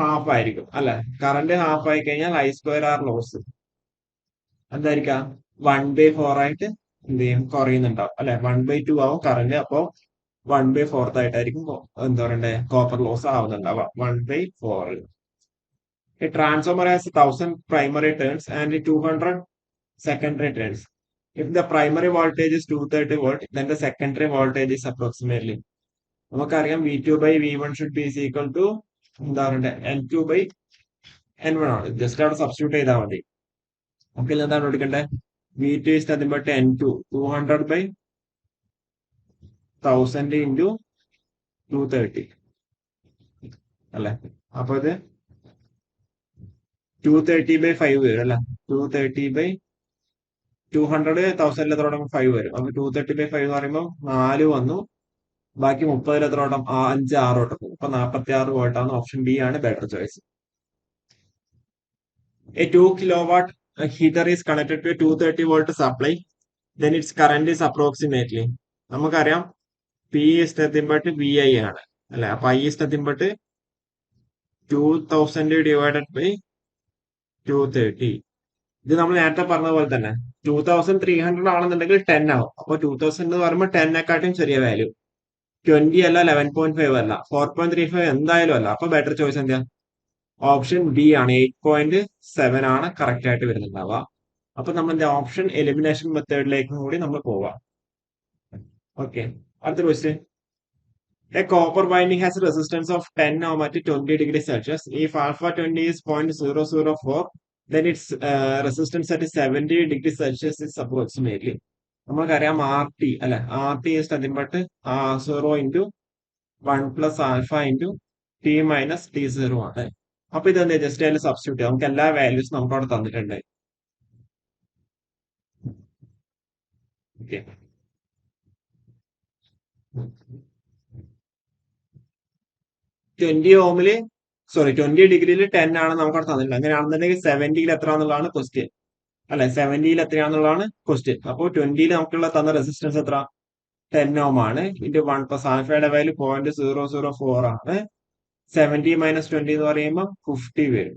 half ആയിരിക്കും അല്ലെ? Current half ആയി കഴിഞ്ഞാൽ I²R loss എന്തായിരിക്കാം? 1/4 ആയിട്ട് എന്ത് ചെയ്യും? കുറയുന്നുണ്ടാവും അല്ലെ? 1/2 ആവും കറന്റ്. അപ്പോ 1/4 ആയിട്ടായിരിക്കും എന്താ പറയണ്ടേ? കോപ്പർ ലോസ് ആവുന്നുണ്ടാവുക 1/4. A transformer has 1000 primary turns and 200 secondary turns. If the primary voltage is 230 volt, then the secondary voltage is approximately. നമുക്കറിയാം V2/V1 should be is equal to എന്താ പറയണ്ടേ? N2/N1 ആണ്. ജസ്റ്റ് അവിടെ സബ്സ്റ്റിറ്റ്യൂട്ട് ചെയ്താൽ മതി. നമുക്ക് എന്താണ് എടുക്കണ്ടേ? V2 is nothing but N2 200/1000 × 230 അല്ലെ? അപ്പൊ ഇത് 230/5 വരും അല്ലെ? 230/200 1000 5 വരും. അപ്പൊ 230/5 എന്ന് പറയുമ്പോൾ 4 വന്നു. ബാക്കി 30 എത്ര ഓട്ടം? 5 6 ഓട്ടം പോകും. അപ്പൊ 46 വോൾട്ടാണ്. ഓപ്ഷൻ ബി ആണ് better choice. A 2 kilowatt heater is connected to a 230 volt supply. Then its current is approximately. നമുക്കറിയാം P is nothing but V I ആണ് അല്ലെ. അപ്പൊ I is nothing but 2000 divided by 230. ഇത് നമ്മൾ നേരത്തെ പറഞ്ഞ പോലെ തന്നെ 2300 ആണെന്നുണ്ടെങ്കിൽ 10 ആവും. അപ്പൊ 2000 എന്ന് പറയുമ്പോൾ 10നെക്കാട്ടും ചെറിയ വാല്യൂ. 20 അല്ല, 11.5 അല്ല, 4.35 എന്തായാലും അല്ല. അപ്പൊ ബെറ്റർ ചോയ്സ് എന്താ? ഓപ്ഷൻ ബി ആണ്. 8.7 ആണ് കറക്റ്റ് ആയിട്ട് വരുന്നുണ്ടാവുക. അപ്പൊ നമ്മൾ എന്താ ഓപ്ഷൻ എലിമിനേഷൻ മെത്തേഡിലേക്കും കൂടി നമ്മൾ പോവാം. ഓക്കെ, അടുത്ത question. A copper winding has a resistance of 10 ohm at 20 degrees Celsius. If alpha 20 is 0.004, then its resistance at 70 degrees Celsius is approximately. നമുക്കറിയാം ആർ ടി അല്ലെ. R T is nothing but 0 into 1 plus alpha into T minus T 0 ആണ്. അപ്പൊ ഇതെന്താ just അതിൽ substitute ചെയ്യാം. നമുക്ക് എല്ലാ values നമുക്ക് അവിടെ തന്നിട്ടുണ്ട്. ഓക്കെ, 20 ഡിഗ്രിയിൽ 10 ആണ് നമുക്ക് അവിടെ തന്നിട്ടുണ്ട്. അങ്ങനെയാണെന്നുണ്ടെങ്കിൽ 70യിൽ എത്ര എന്നുള്ളതാണ് ക്വസ്റ്റ്യൻ അല്ലെ. 70യിൽ എത്രയാണെന്നുള്ളതാണ് ക്വസ്റ്റ്യൻ. അപ്പോൾ 20യിൽ നമുക്കുള്ള തന്ന റെസിസ്റ്റൻസ് എത്ര? 10 ഓം ആണ്. ഇൻറ്റു 1 പ്ലസ് ആൽഫയുടെ വാല്യൂ 0.004 ആണ്. 70 മൈനസ് 20 എന്ന് പറയുമ്പോൾ 50 വരും.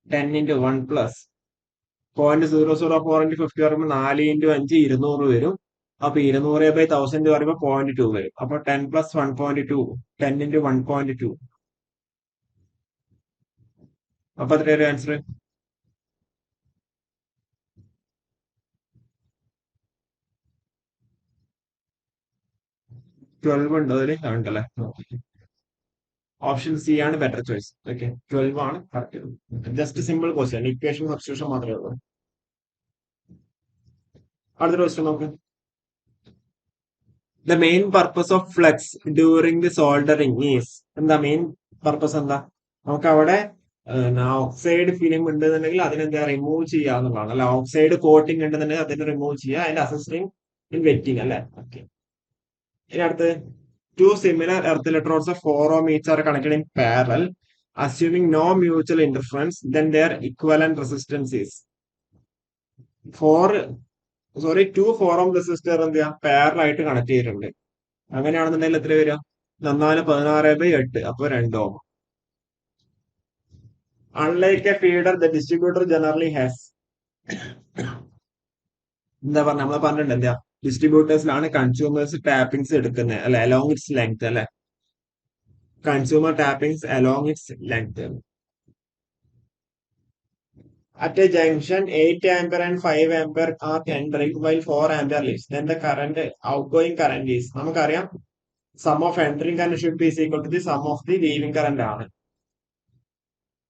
10 ഇൻറ്റു 1 പ്ലസ് 0.004 ഇൻറ്റു 50 പറയുമ്പോൾ 4 ഇൻറ്റു 5 200 വരും. അപ്പൊ 200/1000 പറയുമ്പോൾ 0.2 വരും. അപ്പൊ 10 പ്ലസ് 1.2, 10 ഇൻറ്റു 1.2. അപ്പൊ എത്രയൊരു ആൻസർ? 12 ഉണ്ട് അതിൽ ഉണ്ടല്ലേ. ഓപ്ഷൻ സി ആണ് ബെറ്റർ ചോയ്സ്. ഓക്കെ, 12 ആണ് correct. Just simple question, equation substitution മാത്രമേ ഉള്ളൂ. അടുത്ത ക്വസ്റ്റ്യൻ നോക്ക്. The main purpose of flex during the soldering is. എന്താ മെയിൻ പർപ്പസ്? എന്താ? നമുക്ക് അവിടെ ഓക്സൈഡ് ഫിലിം ഉണ്ടെന്നുണ്ടെങ്കിൽ അതിനെന്താ റിമൂവ് ചെയ്യുക എന്നുള്ളതാണ് അല്ലെ. ഓക്സൈഡ് കോട്ടിംഗ് ഉണ്ടെന്നുണ്ടെങ്കിൽ അതിനെ റിമൂവ് ചെയ്യുക. അതിന്റെ അസിസ്റ്റിംഗ് ഇൻ വെറ്റിംഗ് അല്ലെ. ഓക്കെ, ഇനി അടുത്ത്. Two similar earth electrodes of 4 ohm each are connected in parallel, assuming no mutual interference, then their equivalent resistance is. 2 4 ohm resistor എന്ത് പാരലൽ ആയിട്ട് കണക്ട് ചെയ്തിട്ടുണ്ട്. അങ്ങനെയാണെന്നുണ്ടെങ്കിൽ എത്ര വരിക? 16/8, അപ്പൊ 2 ohm. Unlike a feeder, the distributor generally has. എന്താ പറഞ്ഞ നമ്മളെ പറഞ്ഞിട്ടുണ്ട് എന്താ ഡിസ്ട്രിബ്യൂട്ടേഴ്സിലാണ് കൺസ്യൂമേഴ്സ് ടാപ്പിംഗ്സ് എടുക്കുന്നത് അല്ലെ, അലോങ് ഇറ്റ്സ് ലെങ്ത് അല്ലെ. Consumer tappings along its length. At a junction, 8 ampere and 5 ampere are entering while 4 ampere leaves. Then the current, outgoing current is. നമുക്കറിയാം sum of entering current should be equal to the sum of the leaving current ആണ്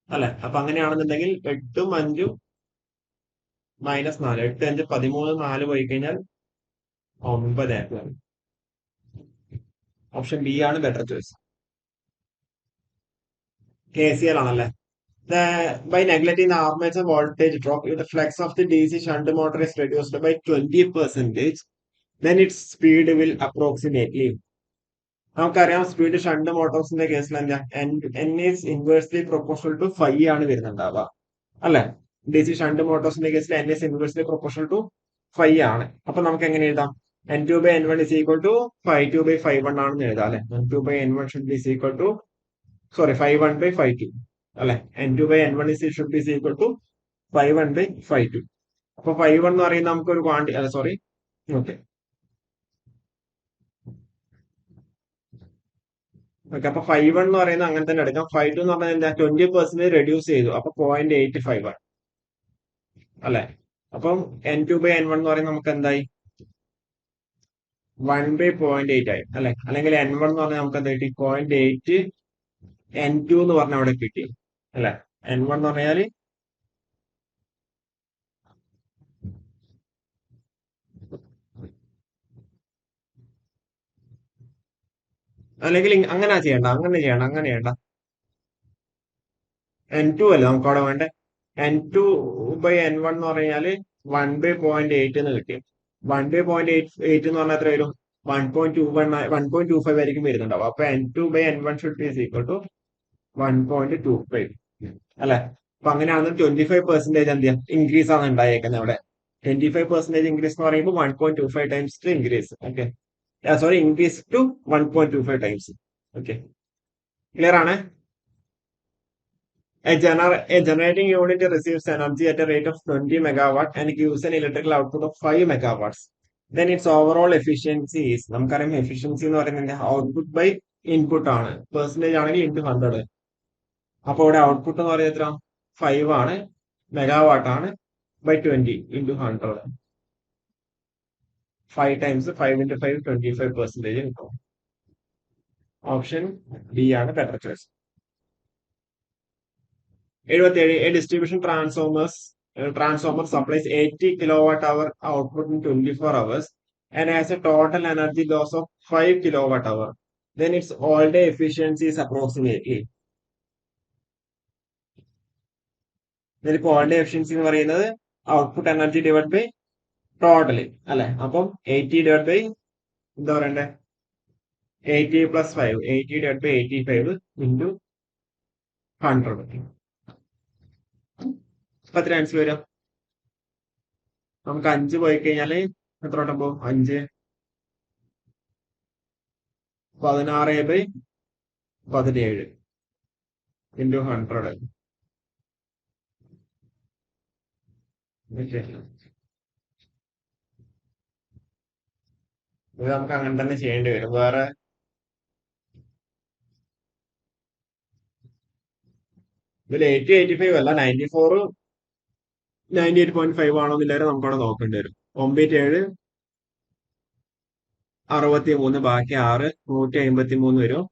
അല്ലെ. അപ്പൊ അങ്ങനെയാണെന്നുണ്ടെങ്കിൽ 8ഉം 5ഉം minus 4, 8 5 13, 4 പോയി കഴിഞ്ഞാൽ 9 ampere. Option B ആണ് better choice. KCL ആണല്ലേ. By neglecting the armature voltage drop, if the flux of the DC shunt motor is reduced by 20%, then its speed will approximately. നമുക്കറിയാം speed shunt മോട്ടോഴ്സിന്റെ കേസിൽ എന്താ N is inversely proportional to 5 ആണ് വരുന്നുണ്ടാവുക അല്ലെ. DC shunt മോട്ടോഴ്സിന്റെ കേസിൽ N is inversely proportional to 5 ആണ്. അപ്പൊ നമുക്ക് എങ്ങനെ എഴുതാം? N2/N1 is equal to 5/2/5/1 ആണെന്ന് എഴുതാം അല്ലെ. N2/N1 should be equal to 5/1/5/2 അല്ലെ. N2/N1 should be equal to 5/1/5/2. അപ്പൊ 5/1 എന്ന് പറയുന്നത് നമുക്കൊരു ക്വാണ്ടിറ്റി ഓക്കെ. ഓക്കെ, അപ്പൊ 5/1 എന്ന് പറയുന്നത് അങ്ങനെ തന്നെ എടുക്കാം. 5/2 എന്ന് പറഞ്ഞാൽ എന്താ 20% റെഡ്യൂസ് ചെയ്തു. അപ്പൊ 0.85 ആണ് അല്ലെ. അപ്പം N2/N1 എന്ന് പറയുന്നത് നമുക്ക് എന്തായി? 1/0.8 ആയി അല്ലെ. അല്ലെങ്കിൽ N1 എന്ന് പറഞ്ഞാൽ നമുക്ക് എന്താ കിട്ടി? 0.8 N2 എന്ന് പറഞ്ഞ അവിടെ കിട്ടി അല്ലെ. N1 എന്ന് പറഞ്ഞാല് അല്ലെങ്കിൽ അങ്ങനെ ചെയ്യണ്ട. N2 അല്ലേ നമുക്ക് അവിടെ വേണ്ടേ. N2/N1 എന്ന് പറഞ്ഞാല് 1/0.8 എന്ന് കിട്ടി. 1/0.8 എന്ന് പറഞ്ഞാൽ എത്ര വരും? 1.25 ആയിരിക്കും വരുന്നുണ്ടാവും. അപ്പൊ N2/N1 should be equal to 1.25 അല്ലെ. അപ്പൊ അങ്ങനെയാണെന്ന് 25% എന്ത് ചെയ്യാം ഇൻക്രീസ് ആണ് ഉണ്ടായേക്കുന്നത് അവിടെ. 25% ഇൻക്രീസ് എന്ന് പറയുമ്പോൾ 1.25 times to increase. Okay, sorry, increase to 1.25 times. Okay, clear ആണ്. A generating unit receives energy at a rate of 20 megawatt and gives an electrical output of 5 megawatts. Then its overall efficiency is, നമുക്കറിയാം efficiency എന്ന് പറയുന്നത് output by input ആണ്. Percentage ആണെങ്കിൽ into 100. അപ്പൊ ഇവിടെ output എന്ന് പറയുന്നത് എത്ര? 5 ആണ്, മെഗാവാട്ട് ആണ്, ബൈ 20 ഇൻറ്റു 100. 5 ടൈംസ് 5 ഇൻറ്റു 5 25% കിട്ടും. ഓപ്ഷൻ ബി ആണ് better choice. 77. A distribution transformer supplies 80 kilowatt hour output in 24 hours and has a total energy loss of 5 kilowatt hour. Then its all day efficiency is approximately. ഇതിലിപ്പോ all day efficiency എന്ന് പറയുന്നത് output energy divide by total അല്ലെ. അപ്പം 80 divide by എന്താ പറയണ്ടേ 80 plus 5, 80 divide by 85 into 100. അപ്പൊ എത്ര answer വരാം? നമുക്ക് 5 പോയി കഴിഞ്ഞാല് എത്ര വട്ടം പോകും? 5 16/17 ഇൻറ്റു 100. ഇത് നമുക്ക് അങ്ങനെ തന്നെ ചെയ്യേണ്ടി വരും. വേറെ ഇതിൽ 80-85 അല്ല, 94 98.5 ആണോ എന്നില്ലാരും നമുക്കവിടെ നോക്കേണ്ടി വരും. 97 63, ബാക്കി 6 153 വരും,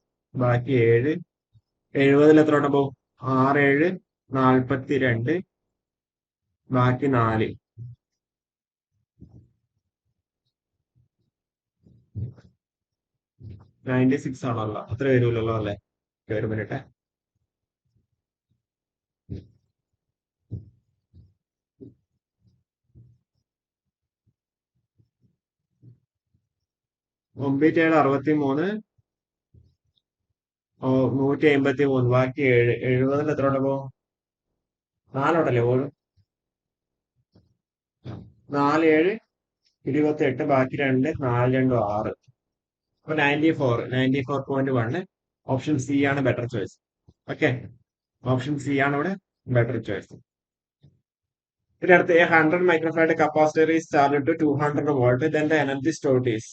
ബാക്കി 7 70 എത്ര വട്ടം പോകും? 6 7 42, ബാക്കി 4 96 ആണല്ലോ, അത്ര വരുമല്ലോ അല്ലേ? ഒരു മിനിറ്റ്. ഒമ്പത് 63, 153, ബാക്കി 7 70 എത്ര വട്ടം പോകും? 4 വട്ടല്ലേ പോകും. 4 7 28, ബാക്കി 2 4 2 6. അപ്പൊ 94.1. ഓപ്ഷൻ സി ആണ് better choice. Okay, option C ആണ് ഇവിടെ ബെറ്റർ ചോയ്സ്. ഇതിനടുത്ത് 100 microfarad capacitor is charged to 200 volt, then the energy stored is.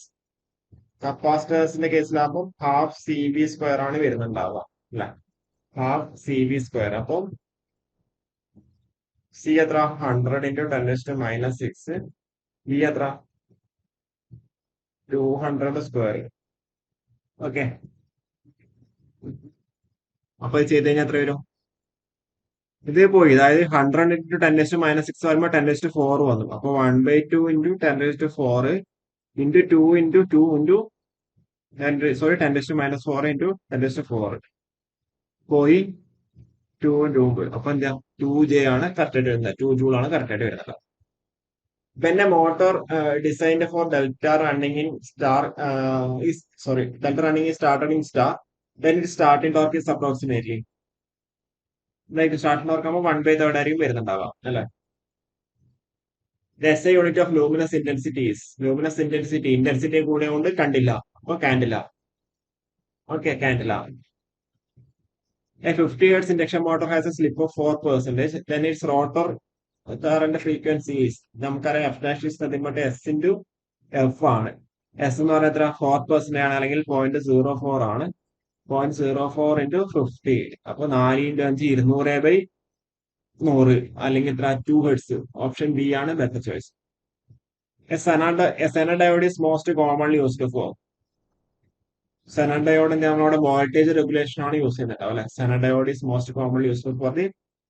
കപ്പാസിറ്റേഴ്സിന്റെ കേസിലാകുമ്പോൾ ഹാഫ് സി ബി സ്ക്വയർ ആണ് വരുന്നുണ്ടാവുക അല്ലെ, ഹാഫ് സി ബി സ്ക്വയർ. അപ്പം സി എത്ര? 100 ഇൻറ്റു 10⁻⁻6. ബി എത്ര? 200 സ്ക്വയർ. ഓക്കെ, അപ്പൊ ഇത് ചെയ്ത് കഴിഞ്ഞാൽ എത്ര വരും? ഇത് പോയി, അതായത് 100 ഇൻറ്റു 10⁻⁻6 വരുമ്പോൾ 10⁴ വന്നു. അപ്പൊ 1/2 into 10⁴ into 2 into 2 into 10⁻⁴ into 10⁴ പോയി 2 പോയി. അപ്പൊ എന്താ 2J ആണ് കറക്റ്റ് ആയിട്ട് വരുന്നത്, 2 ജൂൾ ആണ് കറക്റ്റ് ആയിട്ട് വരുന്നത്. പിന്നെ motor designed for delta running in star delta running is started in star, then its starting torque is approximately like starting torque ആകുമ്പോൾ 1/3 ആയിരിക്കും വരുന്നുണ്ടാവാം അല്ലെ. The SI unit of luminous intensity is intensity കൂടെ കൊണ്ട് കണ്ടില്ല, അപ്പൊ Candela. Okay, Candela. A 50 Hz induction motor has a slip of 4%, then its rotor current frequency is, നമുക്കറിയാം F dash is nothing but S into F ആണ്. S എന്ന് പറയുന്നത് എത്ര? 4% ആണ്, അല്ലെങ്കിൽ 0.04 ആണ്. 0.04 into 50, അപ്പൊ 4 into 5 200/100, അല്ലെങ്കിൽ എത്ര? 2 ഹെർട്സ്. ഓപ്ഷൻ ബി ആണ് better choice. Zener diode is most commonly used for. Zener diode നമ്മളവിടെ വോൾട്ടേജ് റെഗുലേഷൻ ആണ് യൂസ് ചെയ്യുന്നത് അല്ലെ. Zener diode is most commonly used for the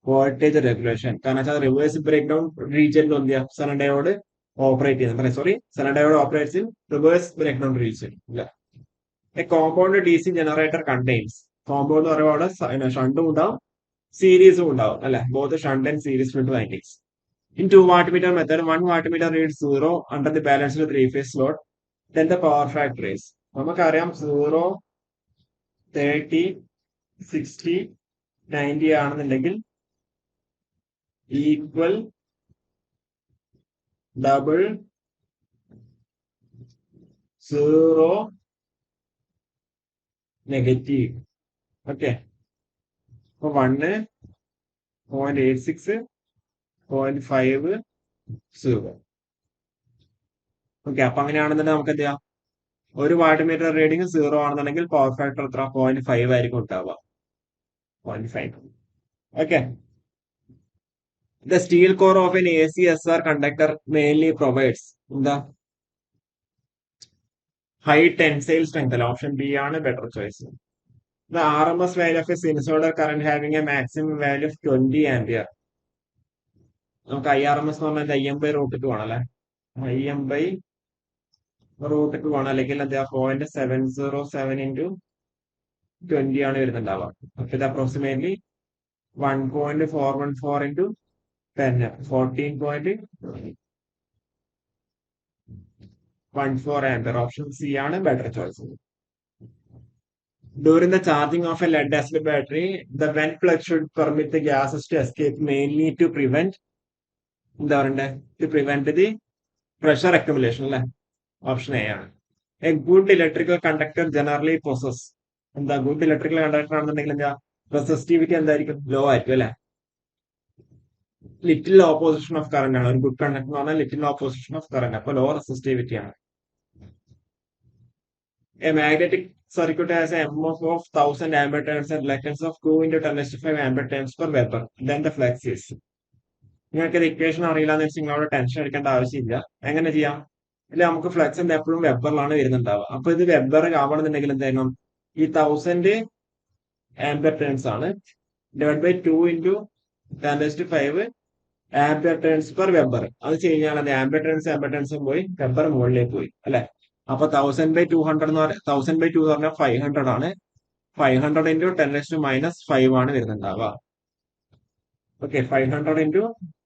voltage regulation. കാരണം വെച്ചാൽ റിവേഴ്സ് ബ്രേക്ക് ഡൗൺ റീജിയനിൽ എന്ത് ചെയ്യാം Zener diode ഓപ്പറേറ്റ് ചെയ്യുന്നത്. Zener diode operates in reverse breakdown region. A compound DC generator contains, compound എന്ന് പറയുമ്പോൾ അവിടെ ഷണ്ടും ഉണ്ടാവും സീരീസും ഉണ്ടാവും അല്ലെ, both shunt and series field windings. In 2 wattmeter method, 1 wattmeter reads 0 under the balanced 3-phase load. then the power factor is നമുക്കറിയാം 0, 30, 60, 90 ആണെന്നുണ്ടെങ്കിൽ equal, double, 0, negative. Okay, അപ്പൊ 1, 0.86, 0.5, 0. ഓക്കെ, അപ്പൊ അങ്ങനെയാണെന്നുണ്ടെങ്കിൽ നമുക്ക് എന്ത് ചെയ്യാം, ഒരു വാട്ട് മീറ്റർ റീഡിങ് 0 ആണെന്നുണ്ടെങ്കിൽ പവർ ഫാക്ടർ എത്ര, 0.5 ആയിരിക്കും ഉണ്ടാവുക. 0.5. Okay, the steel core of N ACSR conductor mainly provides എന്താ, ഹൈ ടെൻസൈൽ സ്ട്രെങ്ത് അല്ല, ഓപ്ഷൻ ബി ആണ് better choice. The RMS value of A sinusoidal current having A maximum value of 20 ampere. നമുക്ക് IRMS എന്ന് പറഞ്ഞാൽ IM/√2 ആണല്ലേ, IM/√2 ആണ്, അല്ലെങ്കിൽ എന്താ 0.707 ഇൻറ്റു 20 ആണ് വരുന്നുണ്ടാവുക. അപ്പൊ ഇത് approximately 1.414 into 10, 14.14 ampere. Option C ആണ് better choice. During the charging of a lead acid battery, the vent plug should permit the gases to escape, mainly to prevent എന്താ പറയണ്ടേ, to prevent the pressure accumulation അല്ലെ. Option A ആണ്. A good electrical conductor generally possess എന്താ, good electrical conductor ആണെന്നുണ്ടെങ്കിൽ എന്താ, resistivity എന്തായിരിക്കും, law ആയിരിക്കും അല്ലെ. ലിറ്റിൽ ഓപ്പോസിഷൻ ഓഫ് കറന്റ് ആണ് ഒരു ഗുഡ് കണ്ടക്ടർ എന്ന് പറഞ്ഞാൽ, ലിറ്റിൽ ഓപ്പോസിഷൻ ഓഫ് കറന്റ്, അപ്പൊ ലോ റെസിസ്റ്റിവിറ്റി ആണ്. A magnetic circuit has a MF of 1000 ampere turns and reluctance of 2 into 10⁵ ampere turns per Weber. Then the flux is. നിങ്ങൾക്ക് ഇത് equation അറിയില്ലാന്ന് വെച്ചാൽ നിങ്ങളോട് ടെൻഷൻ എടുക്കേണ്ട ആവശ്യമില്ല. എങ്ങനെ ചെയ്യാം, ഇല്ല നമുക്ക് ഫ്ലക്സ് എന്താ എപ്പോഴും വെബറിലാണ് വരുന്നുണ്ടാവുക. അപ്പൊ ഇത് വെബർ ആവണമെന്നുണ്ടെങ്കിൽ എന്തായാലും ഈ 1000 ആംപിയർ ടേൺസ് ആണ്, divide by 2 into 10⁵ ampere turns per weber. അത് കഴിഞ്ഞാൽ അത് ആംപിയർ ടേൺസും പോയി വെബർ മുകളിലേക്ക് പോയി അല്ലെ. അപ്പൊ 1000/200 എന്ന് പറഞ്ഞാൽ 1000/2 എന്ന് പറഞ്ഞാൽ 500 ആണ്. 500 ഇൻറ്റു 10⁻⁵ ആണ് വരുന്നുണ്ടാവുക. ഓക്കെ, 500 ഇൻറ്റു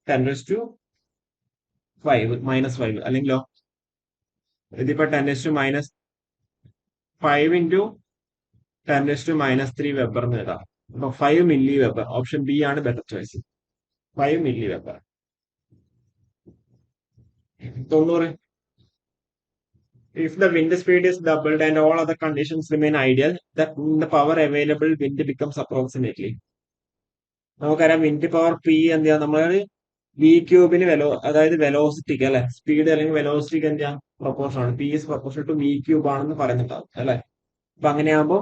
10⁻⁵ അല്ലെങ്കിലോ ഇതിപ്പോ 10⁻⁵ ഇൻറ്റു 10⁻³ വെബർ എന്ന് എഴുതാം. അപ്പൊ 5 മില്ലി വെബർ. ഓപ്ഷൻ ബി ആണ് better choice, 5 milli weber. 90. If the wind speed is doubled and all other conditions remain ideal, the power available wind becomes approximately. നമുക്കറിയാം wind power P എന്ത് ചെയ്യാം, നമ്മൾ V³ അതായത് വെലോസിറ്റിക്ക് അല്ലെ, സ്പീഡ് അല്ലെങ്കിൽ വെലോസിറ്റിക്ക് എന്ത് ചെയ്യാം, പ്രൊപ്പോർഷൻ ആണ്. P is proportion to V³ ആണെന്ന് പറയുന്നുണ്ടാവും അല്ലെ. അപ്പൊ അങ്ങനെയാകുമ്പോ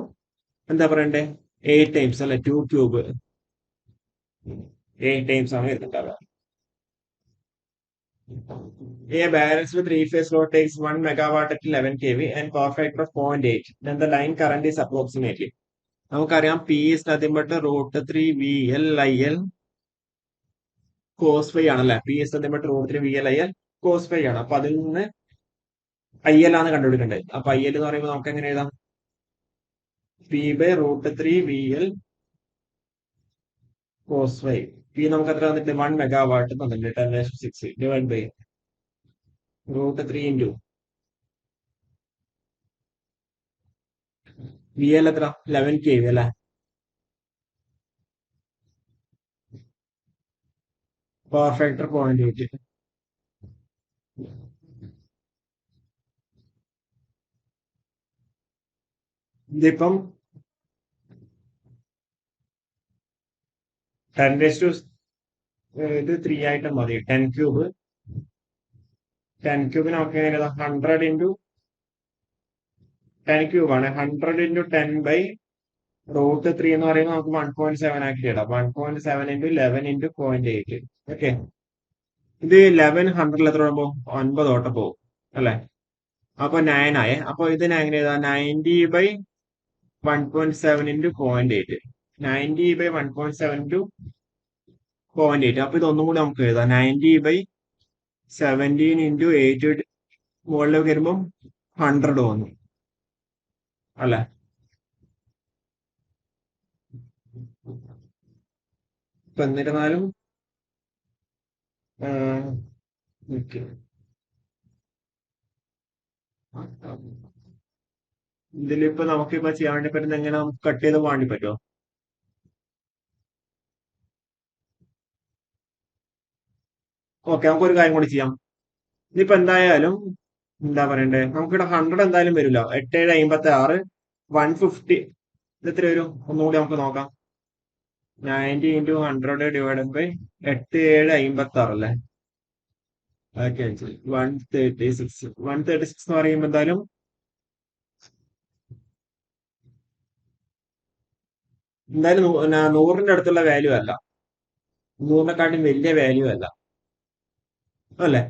എന്താ പറയണ്ടേ, 8 ടൈംസ് അല്ലെ, 2³ 8 ടൈംസ് ആണ് വരുന്നുണ്ടാവുക. A balance with three-phase load takes 1 megawatt at 11 kV and power factor of 0.8. Then the line current is approximately. നമുക്കറിയാം P is nothing but √3 VL/IL cos phi ആണല്ലേ. P is nothing but √3 VL/IL cos phi ആണ്. അപ്പൊ അതിൽ നിന്ന് IL ആണ് കണ്ടുപിടിക്കേണ്ടത്. അപ്പൊ IL എന്ന് പറയുമ്പോൾ നമുക്ക് എങ്ങനെ എഴുതാം, P/√3 VL cos phi. P നമുക്ക് എത്ര വന്നിട്ട് 1 മെഗാവാട്ട് തന്നിട്ടുണ്ട്, 10⁶ ഡിവൈഡ് ബൈ √3 ഇൻറ്റു VL എത്ര, 11 kV അല്ലെ. Power factor 0.8. ഇതിപ്പം 10⁻³ ഇത് 3 ആയിട്ട് മതി. 10³ നമുക്ക് എങ്ങനെ 100 ഇൻറ്റു 10³ ആണ്. 100 ഇൻറ്റു 10/√3 എന്ന് പറയുമ്പോൾ നമുക്ക് 1.7 ആക്കി ഇടാം. 1.7 ഇൻറ്റു 11 ഇൻറ്റു 0.8. ഓക്കെ, ഇത് 11 100 എത്ര പോകും, 9 ഓട്ടം പോകും അല്ലെ. അപ്പൊ 9 ആയേ. അപ്പൊ ഇതിന് എങ്ങനെ എഴുതാം, 90/1.7 ഇൻറ്റു 0.8. 90/1.7 ഇൻറ്റു 0.8. അപ്പൊ ഇതൊന്നും കൂടി നമുക്ക് എഴുതാം, 90/17 ഇൻറ്റു 8 മുകളിലേക്ക് വരുമ്പം 100 വന്നു അല്ലെ. ഇപ്പൊ എന്നിരുന്നാലും ഇതിലിപ്പോ നമുക്കിപ്പോ ചെയ്യാൻ വേണ്ടി പറ്റുന്ന എങ്ങനെ നമുക്ക് കട്ട് ചെയ്ത് പോകാൻ വേണ്ടി പറ്റുമോ? ഓക്കെ, നമുക്കൊരു കാര്യം കൂടി ചെയ്യാം. ഇതിപ്പോ എന്തായാലും എന്താ പറയണ്ടേ, നമുക്കിവിടെ 100 എന്തായാലും വരില്ല. 8756 150 ഇത് എത്ര വരും ഒന്നുകൂടി നമുക്ക് നോക്കാം. 90 × 100 ഡിവൈഡഡ് ബൈ 8756 അല്ലേ? ഓക്കെ, 136 എന്ന് പറയുമ്പോ എന്തായാലും നൂറിന്റെ അടുത്തുള്ള വാല്യൂ അല്ല, നൂറിനെക്കാട്ടും വലിയ വാല്യൂ അല്ല, അല്ലേ?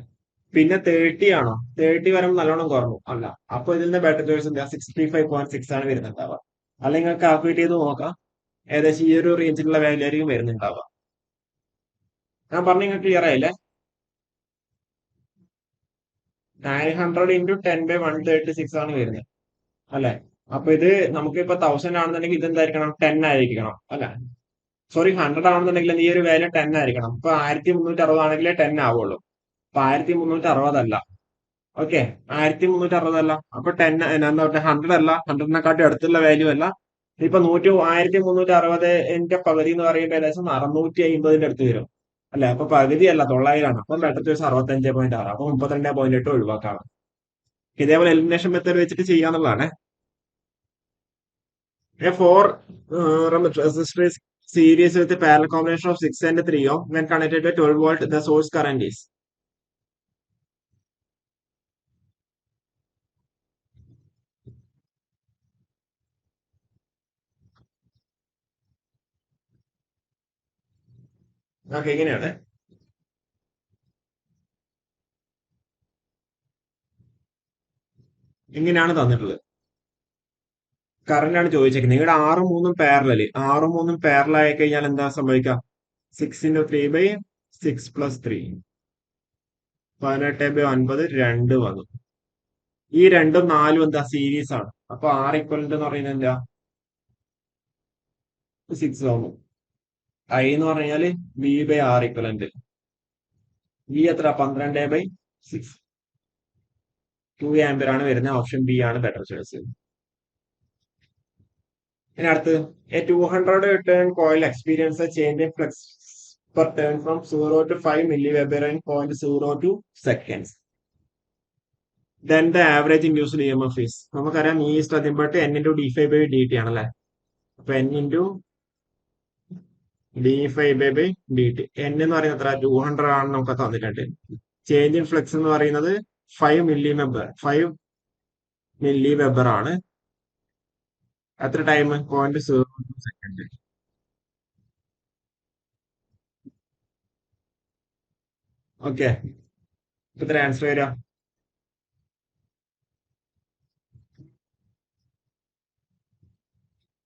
പിന്നെ 30 ആണോ? 30 വരുമ്പോൾ നല്ലോണം കുറഞ്ഞു അല്ല. അപ്പൊ ഇതിന്റെ ബെറ്റർ ചോയ്സ് എന്താ? 65.6 ആണ് വരുന്നുണ്ടാവുക. അല്ലെങ്കിൽ നിങ്ങൾക്ക് കാൽക്കുലേറ്റ് ചെയ്ത് നോക്കാം, ഏകദേശം ഈ ഒരു റേഞ്ചിലുള്ള വാല്യൂ ആയിരിക്കും വരുന്നുണ്ടാവുക. ഞാൻ പറഞ്ഞ നിങ്ങൾക്ക് ക്ലിയർ ആയില്ലേ? 900 × 10/136 ആണ് വരുന്നത്, അല്ലെ? അപ്പൊ ഇത് നമുക്കിപ്പോ 1000 ആണെന്നുണ്ടെങ്കിൽ ഇത് എന്തായിരിക്കണം? 10 ആയിരിക്കണം, അല്ലെ? സോറി, 100 ആണെന്നുണ്ടെങ്കിൽ ഈ ഒരു വാല്യൂ 10 ആയിരിക്കണം. ഇപ്പൊ 1360 ആണെങ്കിലേ 10 ആവുള്ളൂ. അപ്പൊ 1360 അല്ല. ഓക്കെ, 1360 അല്ല. അപ്പൊ 10 എന്താ പറയുക, 100 അല്ല, 100നെക്കാട്ടും അടുത്തുള്ള വാല്യൂ അല്ല. ഇപ്പൊ 1360 പകുതി എന്ന് പറയുമ്പോൾ ഏകദേശം 650 അടുത്ത് വരും, അല്ലെ? അപ്പൊ പകുതി അല്ല, 900 ആണ്. അപ്പൊ അടുത്ത ദിവസം 65.6, അപ്പൊ 32.8 ഒഴിവാക്കാണ്. ഇതേപോലെ എലിമിനേഷൻ മെത്തേഡ് വെച്ചിട്ട് ചെയ്യാന്നുള്ളതാണ്. A four resistor is series with a parallel combination of 6 and 3 ohm. When connected to 12 volt, the source current is. Okay, ഇങ്ങനെയാണ് തന്നിട്ടുള്ളത്. കറന്റ് ആണ് ചോദിച്ചേക്കുന്നത്. നിങ്ങളുടെ 6 3 ആയി കഴിഞ്ഞാൽ എന്താ സംഭവിക്കുക? 6 × 3/6 + 3 18/9 2 വന്നു. ഈ 2ഉം 4ഉം എന്താ? സീരീസ് ആണ്. അപ്പൊ R ഇക്വലന്റ് എന്ന് പറയുന്നത് എന്താ? 6 ഓം. I എന്ന് പറഞ്ഞാല് V/R ഇക്വലന്റ്. V എത്ര? 12/6. 2 ആംപിയർ ആണ് വരുന്നത്. ഓപ്ഷൻ ബി ആണ് ബെറ്റർ ചോയ്സ്. ഇനി അടുത്ത്, A 200 turn coil experience A change in flux per turn from 0 to 5 milliweber in 0.02 seconds. Then the average induced EMF is. നമുക്കറിയാം E is nothing but N × d∅/dt ആണല്ലേ? അപ്പൊ N × d∅/dt. N എന്ന് പറയുന്നത് എത്ര? 200 ആണെന്ന് നമുക്ക് തന്നിട്ടുണ്ട്. ചേഞ്ച് ഇൻ ഫ്ലക്സ് എന്ന് പറയുന്നത് 5 milliweber ആണ്. എത്ര ടൈം? 0.02 സെക്കൻഡ്. ഓക്കെ, ഇത്ര ആൻസർ വരാം.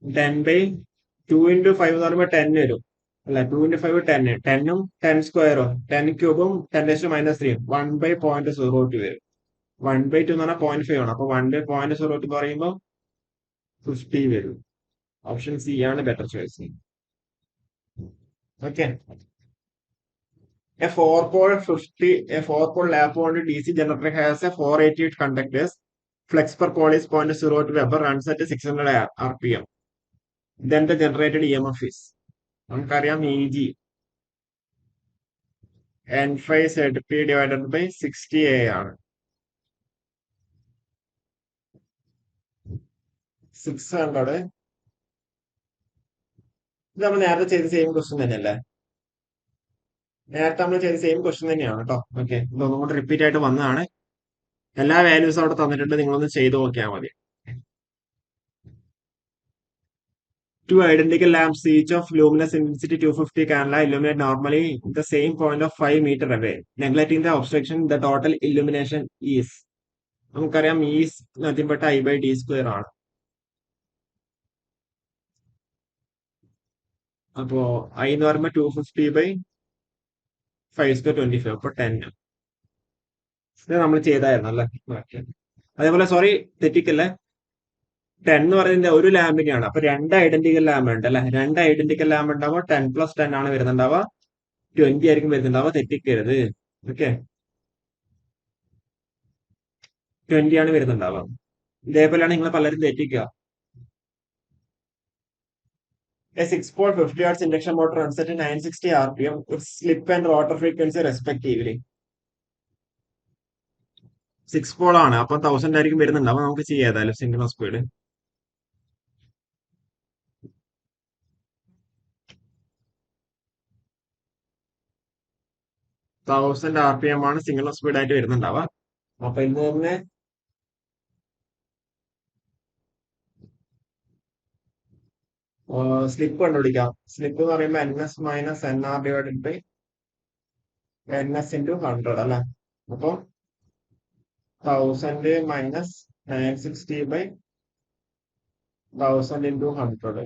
10/2 × 5 എന്ന് പറയുമ്പോൾ 10 വരും, അല്ല? 2 × 5 10, 10ഉം 10 സ്ക്വയറും 10 ക്യൂബും 10⁻³ 1/0.02 വരും. 1/2 എന്ന് പറഞ്ഞാൽ 0.5 ആണ്. അപ്പൊ 1/0.02 പറയുമ്പോൾ 50 വരും. ഓപ്ഷൻ സി ആണ് better choice. Okay, a 4-pole lap wound DC generator has a 488 conductors. Flex per pole is 0.02 Weber, runs at 600 RPM. Then the generated EMF is. നമുക്കറിയാം EG N5 ZP/60A ആണ്. 600. ഇത് നമ്മൾ നേരത്തെ ചെയ്ത സെയിം ക്വസ്റ്റ്യൻ തന്നെയല്ലേ? നേരത്തെ നമ്മൾ ചെയ്ത സെയിം ക്വസ്റ്റ്യൻ തന്നെയാണ് കേട്ടോ. ഓക്കെ, ഇതൊന്നും കൂടെ റിപ്പീറ്റ് ആയിട്ട് വന്നതാണ്. എല്ലാ വാല്യൂസും അവിടെ തന്നിട്ടുണ്ട്, നിങ്ങളൊന്ന് ചെയ്ത് നോക്കിയാൽ മതി. Two identical lamps, each of luminous intensity 250 candela, illuminate normally the same point of 5 meter away. Neglecting the obstruction, the total illumination is. നമുക്കറിയാം ഈസ് നത്തിങ് ബട്ട് I/d² ആണ്. അപ്പോ I എന്ന് പറയുമ്പോൾ 250/5² 25, അപ്പൊ 10. ഇത് നമ്മൾ ചെയ്തായിരുന്നു അല്ലേ? അതേപോലെ, സോറി, തെറ്റിക്കല്ലേ, 10 എന്ന് പറയുന്നത് ഒരു ലാമ്പിനെയാണ്. അപ്പൊ 2 ഐഡന്റിക്കൽ ലാമ്പ് ഉണ്ട്, അല്ലെ? 2 ഐഡന്റിക്കൽ ലാമ്പ് ഉണ്ടാവുമ്പോൾ 10 + 10 ആണ് വരുന്നുണ്ടാവുക. 20 ആയിരിക്കും വരുന്നുണ്ടാവുക. തെറ്റിക്കരുത്. ഓക്കെ, 20 ആണ് വരുന്നുണ്ടാവുക. ഇതേപോലെയാണ് നിങ്ങൾ പലരും തെറ്റിക്കുക. A 6-pole 50 hertz induction motor runs at 960 RPM with slip and rotor frequency respectively. 6 Paul ആണ്, അപ്പൊ 1000 ആയിരിക്കും വരുന്നുണ്ടാവും. നമുക്ക് ചെയ്യാം ഏതായാലും സിംഗിൾ സ്പീഡ്. 1000 RPM ആണ് സിംഗിൾ സ്പീഡ് ആയിട്ട് വരുന്നുണ്ടാവുക. അപ്പൊ ഇന്ന് തന്നെ സ്ലിപ്പ് കണ്ടുപിടിക്കാം. സ്ലിപ്പ് എന്ന് പറയുമ്പോൾ NS-NR/NS × 100 അല്ലെ. അപ്പൊ 1000 - 960/1000 × 100.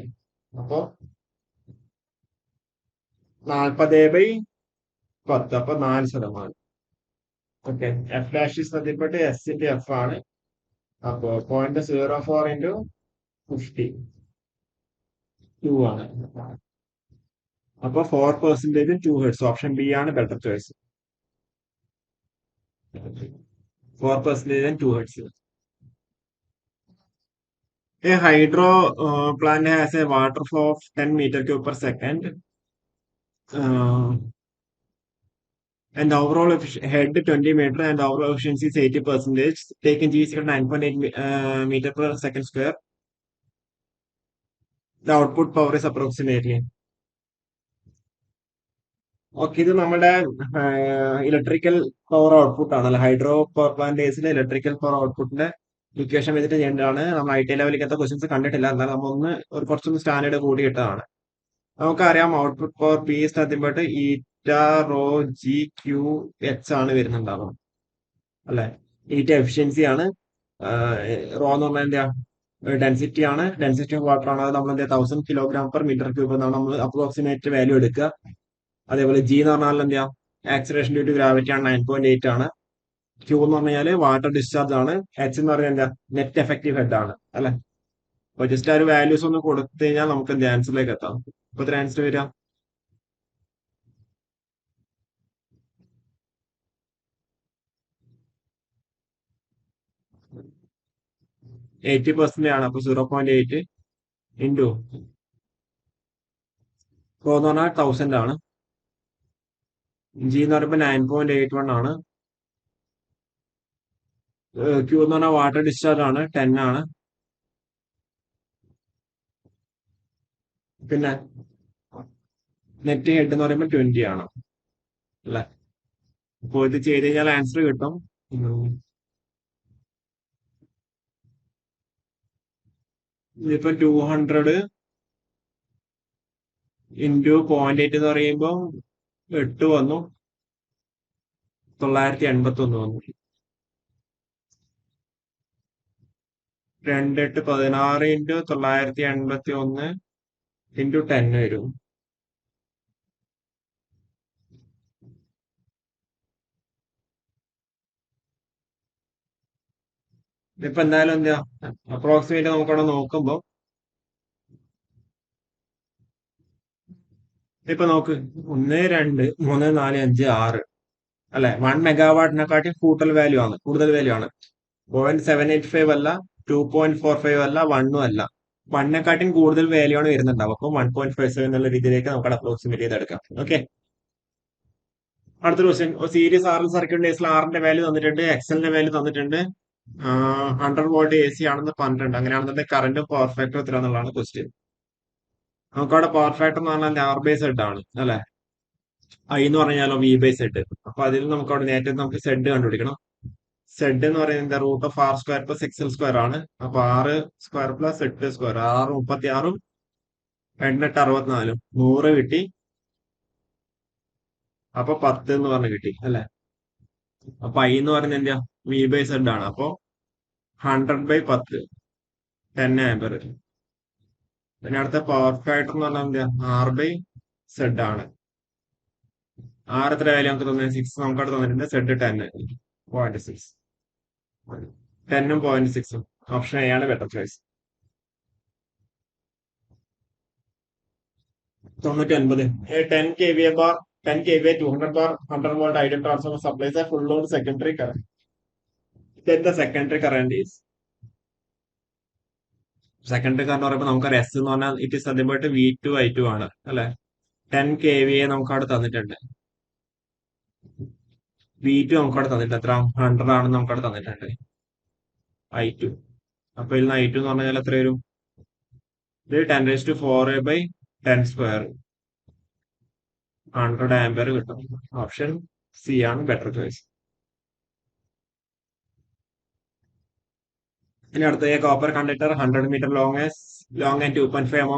അപ്പൊ 40/10. അപ്പൊ 4%. ഓക്കെ. എഫ് ഡാഷ് ശ്രദ്ധിപ്പെട്ട് S/F ആണ്. അപ്പൊ 0.04 × 50 2 ആണ്. അപ്പൊ 4% 2 ഹെർട്സ്. ഓപ്ഷൻ ബി ആണ് better choice. 4% 2 hertz. A hydro plant has a water flow of 10 meter cube per second. And overall head 20 meter and overall efficiency is 80%. Taken G is equal to 9.8 meter per second square. The output power is approximately. Okay, ഇത് നമ്മുടെ electrical power output ആണല്ലോ. Hydro power പ്ലാന്റേഴ്സിലെ electrical power ഔട്ട്പുട്ടിന്റെ equation വെച്ചിട്ട് ചെയ്യേണ്ടതാണ്. നമ്മൾ IT ലെവലിൽ ഇങ്ങനത്തെ questions കണ്ടിട്ടില്ല. എന്നാൽ നമ്മൾ കുറച്ചൊന്ന് സ്റ്റാൻഡേർഡ് കൂടി ഇട്ടതാണ്. നമുക്കറിയാം ഔട്ട്പുട്ട് പവർ പി നത്തിങ് ഈറ്റ റോ ജി ക്യൂ എച്ച് ആണ് വരുന്നുണ്ടാവുക അല്ലെ. ഈറ്റ എഫിഷ്യൻസി ആണ്. റോ എന്ന് പറഞ്ഞാൽ എന്താ, ഡെൻസിറ്റി ആണ്. ഡെൻസിറ്റി ഓഫ് വാട്ടർ ആണ്. അത് നമ്മൾ എന്താ 1000 kg/m3 എന്നാണ് നമ്മൾ അപ്രോക്സിമേറ്റ് വാല്യൂ എടുക്കുക. അതേപോലെ ജി എന്ന് പറഞ്ഞാൽ എന്താ, ആക്സിലറേഷൻ ഡ്യൂ ടു ഗ്രാവിറ്റി ആണ്, 9.8 ആണ്. ക്യൂ എന്ന് പറഞ്ഞാൽ വാട്ടർ ഡിസ്ചാർജ് ആണ്. എച്ച് എന്ന് പറഞ്ഞാൽ എന്താ, നെറ്റ് എഫക്റ്റീവ് ഹെഡ് ആണ് അല്ലെ. അപ്പൊ ജസ്റ്റ് ആ ഒരു വാല്യൂസ് ഒന്ന് കൊടുത്തു കഴിഞ്ഞാൽ നമുക്ക് എന്ത് ആൻസറിലേക്ക് എത്താം. ഇപ്പൊ എത്ര ആൻസർ വരിക? 80% ആണ്. അപ്പൊ 0.8 ഇൻറ്റു റോ എന്ന് പറഞ്ഞാൽ 1000 ആണ്. ജി എന്ന് പറയുമ്പോൾ 9.81 ആണ്. ക്യൂ എന്ന് പറഞ്ഞാൽ വാട്ടർ ഡിസ്ചാർജ് ആണ്, 10 ആണ്. പിന്നെ നെറ്റ് ഹെഡ് എന്ന് പറയുമ്പോൾ 20 ആണ് അല്ലെ. അപ്പൊ ഇത് ചെയ്ത് കഴിഞ്ഞാൽ ആൻസർ കിട്ടും. ഇതിപ്പോ 200 ഇൻറ്റു 0.8 എന്ന് പറയുമ്പോൾ 8 വന്നു, 981 വന്നു. 28 16 ഇൻറ്റു 981 ഇൻറ്റു 10 വരും. ഇതിപ്പോ എന്തായാലും എന്താ അപ്രോക്സിമേറ്റ് നമുക്കവിടെ നോക്കുമ്പോ ഇപ്പൊ നോക്ക് 1 2 3 4 5 6 അല്ലെ. 1 മെഗാവാട്ടിനെക്കാട്ടി കൂടുതൽ വാല്യൂ ആണ്. 0.785 അല്ല, 2.45 അല്ല, 1 അല്ല. 1നെക്കാട്ടും കൂടുതൽ വാല്യൂ ആണ് വരുന്നുണ്ടാവും. അപ്പൊ 1.57 എന്നുള്ള രീതിയിലേക്ക് നമുക്ക് അപ്രോക്സിമേറ്റ് ചെയ്തെടുക്കാം. ഓക്കെ. അടുത്ത ക്വസ്റ്റ്യൻ. സീരീസ് ആർ എൽ സർക്യൂട്ടിന്റെ കേസിൽ ആറിന്റെ വാല്യൂ തന്നിട്ടുണ്ട്, എക്സലിന്റെ വാല്യൂ തന്നിട്ടുണ്ട്, 100 വോൾട്ട് AC ആണെന്ന് പറഞ്ഞിട്ടുണ്ട്. അങ്ങനെയാണെന്നുണ്ടെങ്കിൽ കറന്റ് പവർ ഫാക്ടർ എത്ര എന്നുള്ളതാണ് ക്വസ്റ്റ്യൻ. നമുക്കവിടെ പവർ ഫാക്ടർ എന്ന് പറഞ്ഞാൽ R/Z ആണ് അല്ലെ. I എന്ന് പറഞ്ഞാലോ V/Z. അപ്പൊ അതിൽ നമുക്ക് അവിടെ നേരത്തെ നമുക്ക് Z കണ്ടുപിടിക്കണം. Z എന്ന് പറയുന്നത് √R² + XL² ആണ്. അപ്പൊ R² + 8². 6 36 8 64 100 കിട്ടി. അപ്പൊ 10 എന്ന് പറഞ്ഞ് കിട്ടി അല്ലെ. അപ്പൊ I എന്ന് പറയുന്നത് എന്താ, V/Z ആണ്. അപ്പൊ 100/10 10 ആംപിയർ. പിന്നെ അടുത്ത പവർ ഫാക്ടർ എന്ന് പറഞ്ഞാൽ എന്താ, R/Z ആണ്. R എത്ര വാല്യൂ നമുക്ക് തന്നത്, 6 നമുക്ക് അവിടെ തന്നിട്ടുണ്ട്. Z 10.6. 10ഉം 0.6ഉം. ഓപ്ഷൻ എ ആണ് better choice. 990. 10 kVA bar 10 kVA 200 bar 100 volt ideal transformer supplies a full load secondary current. then the secondary current is secondary current പറയുമ്പോൾ നമുക്കറിയാം എസ് എന്ന് പറഞ്ഞാൽ ഇറ്റ് ഇസ് അതേപോയിട്ട് V2 I2 ആണ് അല്ലെ. 10 kVA നമുക്ക് അവിടെ തന്നിട്ടുണ്ട്. V2 നമുക്ക് അവിടെ തന്നിട്ടുണ്ട്, എത്ര 100 ആണെന്ന് നമുക്ക് അവിടെ തന്നിട്ടുണ്ട്. I2, അപ്പൊ ഇതിൽ I2 എന്ന് പറഞ്ഞാൽ എത്ര വരും? ഇത് 10⁴/10², 100 ആംപിയർ കിട്ടും. ഓപ്ഷൻ സി ആണ് ബെറ്റർ ചോയ്സ്. ഇനി അടുത്ത copper conductor 100 metre long and 2.5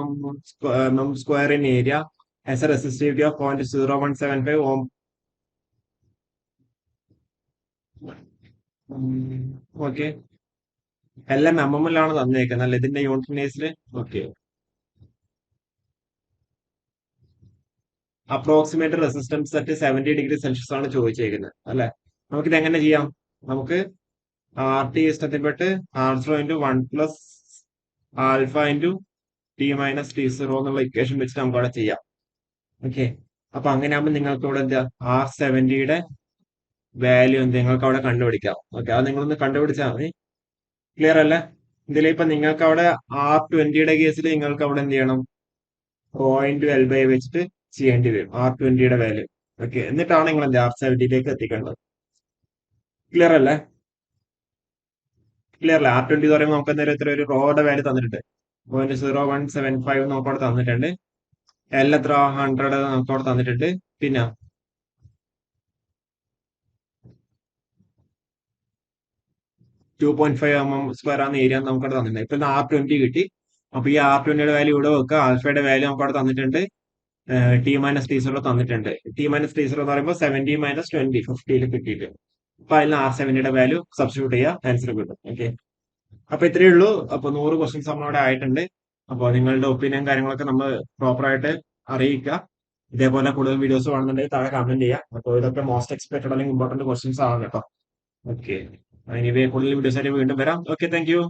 mm square in area has a resistivity of 0.0175 ohm. Okay, എല്ലാം MM-ലാണ് തന്നേക്കുന്നത് അല്ലെ ഇതിന്റെ unit Basil. Okay, approximate resistance at 70°C ആണ് ചോദിച്ചേക്കുന്നത് അല്ലെ. നമുക്കിത് എങ്ങനെ ചെയ്യാം? നമുക്ക് RT ഇഷ്ടത്തിൽപ്പെട്ട് R0 × 1 + α × T - T0 എന്നുള്ള ഇക്വേഷൻ വെച്ചിട്ട് നമുക്ക് അവിടെ ചെയ്യാം. ഓക്കെ, അപ്പൊ അങ്ങനെയാകുമ്പോൾ നിങ്ങൾക്ക് ഇവിടെ എന്താ R70യുടെ വാല്യൂ എന്ത് നിങ്ങൾക്ക് അവിടെ കണ്ടുപിടിക്കാം. ഓക്കെ, അത് നിങ്ങളൊന്ന് കണ്ടുപിടിച്ചാൽ മതി. ക്ലിയർ അല്ലേ? ഇതിലിപ്പോ നിങ്ങൾക്ക് അവിടെ R20യുടെ കേസിൽ നിങ്ങൾക്ക് അവിടെ എന്ത് ചെയ്യണം? 0.L/, വെച്ചിട്ട് ചെയ്യേണ്ടി വരും R20യുടെ വാല്യൂ. ഓക്കെ, എന്നിട്ടാണ് നിങ്ങൾ എന്ത് R70യിലേക്ക് എത്തിക്കേണ്ടത്. ക്ലിയർ അല്ലേ? ക്ലിയർ അല്ലേ? R20 എന്ന് പറയുമ്പോൾ നമുക്ക് എന്തായാലും ഇത്ര ഒരു റോയുടെ വാല്യൂ തന്നിട്ടുണ്ട്, 0.0175 നമുക്ക് അവിടെ തന്നിട്ടുണ്ട്. L എത്ര 100 നമുക്ക് അവിടെ തന്നിട്ടുണ്ട്. പിന്നെ 2.5 mm² ആണ് ഏരിയ നമുക്ക് അവിടെ തന്നിട്ടുണ്ട്. ഇപ്പൊ R20 കിട്ടി. അപ്പൊ ഈ R20യുടെ വാല്യൂ ഇവിടെ വെക്കുക. ആൽഫയുടെ വാല്യൂ നമുക്ക് അവിടെ തന്നിട്ടുണ്ട്, T - T0 തന്നിട്ടുണ്ട്. T - T0 എന്ന് പറയുമ്പോൾ 70 - 20 50യിൽ കിട്ടിയിട്ട്, അപ്പൊ അതിൽ R70യുടെ വാല്യൂ സബ്സ്റ്റിറ്റ്യൂട്ട് ചെയ്യുക, ആൻസർ കിട്ടും. ഓക്കെ, അപ്പൊ ഇത്രയേ ഉള്ളൂ. അപ്പൊ 100 ക്വസ്റ്റ്യൻസ് നമ്മളവിടെ ആയിട്ടുണ്ട്. അപ്പോൾ നിങ്ങളുടെ ഒപ്പീനിയൻ കാര്യങ്ങളൊക്കെ നമ്മൾ പ്രോപ്പറായിട്ട് അറിയിക്കുക. ഇതേപോലെ കൂടുതൽ വീഡിയോസ് കാണുന്നുണ്ടെങ്കിൽ താഴെ കമന്റ് ചെയ്യുക. അപ്പോൾ ഇതൊക്കെ മോസ്റ്റ് എക്സ്പെക്ടഡ് അല്ലെങ്കിൽ ഇമ്പോർട്ടന്റ് ക്വസ്റ്റ്യൻസ് ആണ് കേട്ടോ. ഓക്കെ, എനിവേ കൂടുതൽ വീഡിയോസ് ആയിട്ട് വീണ്ടും വരാം. Okay, thank you.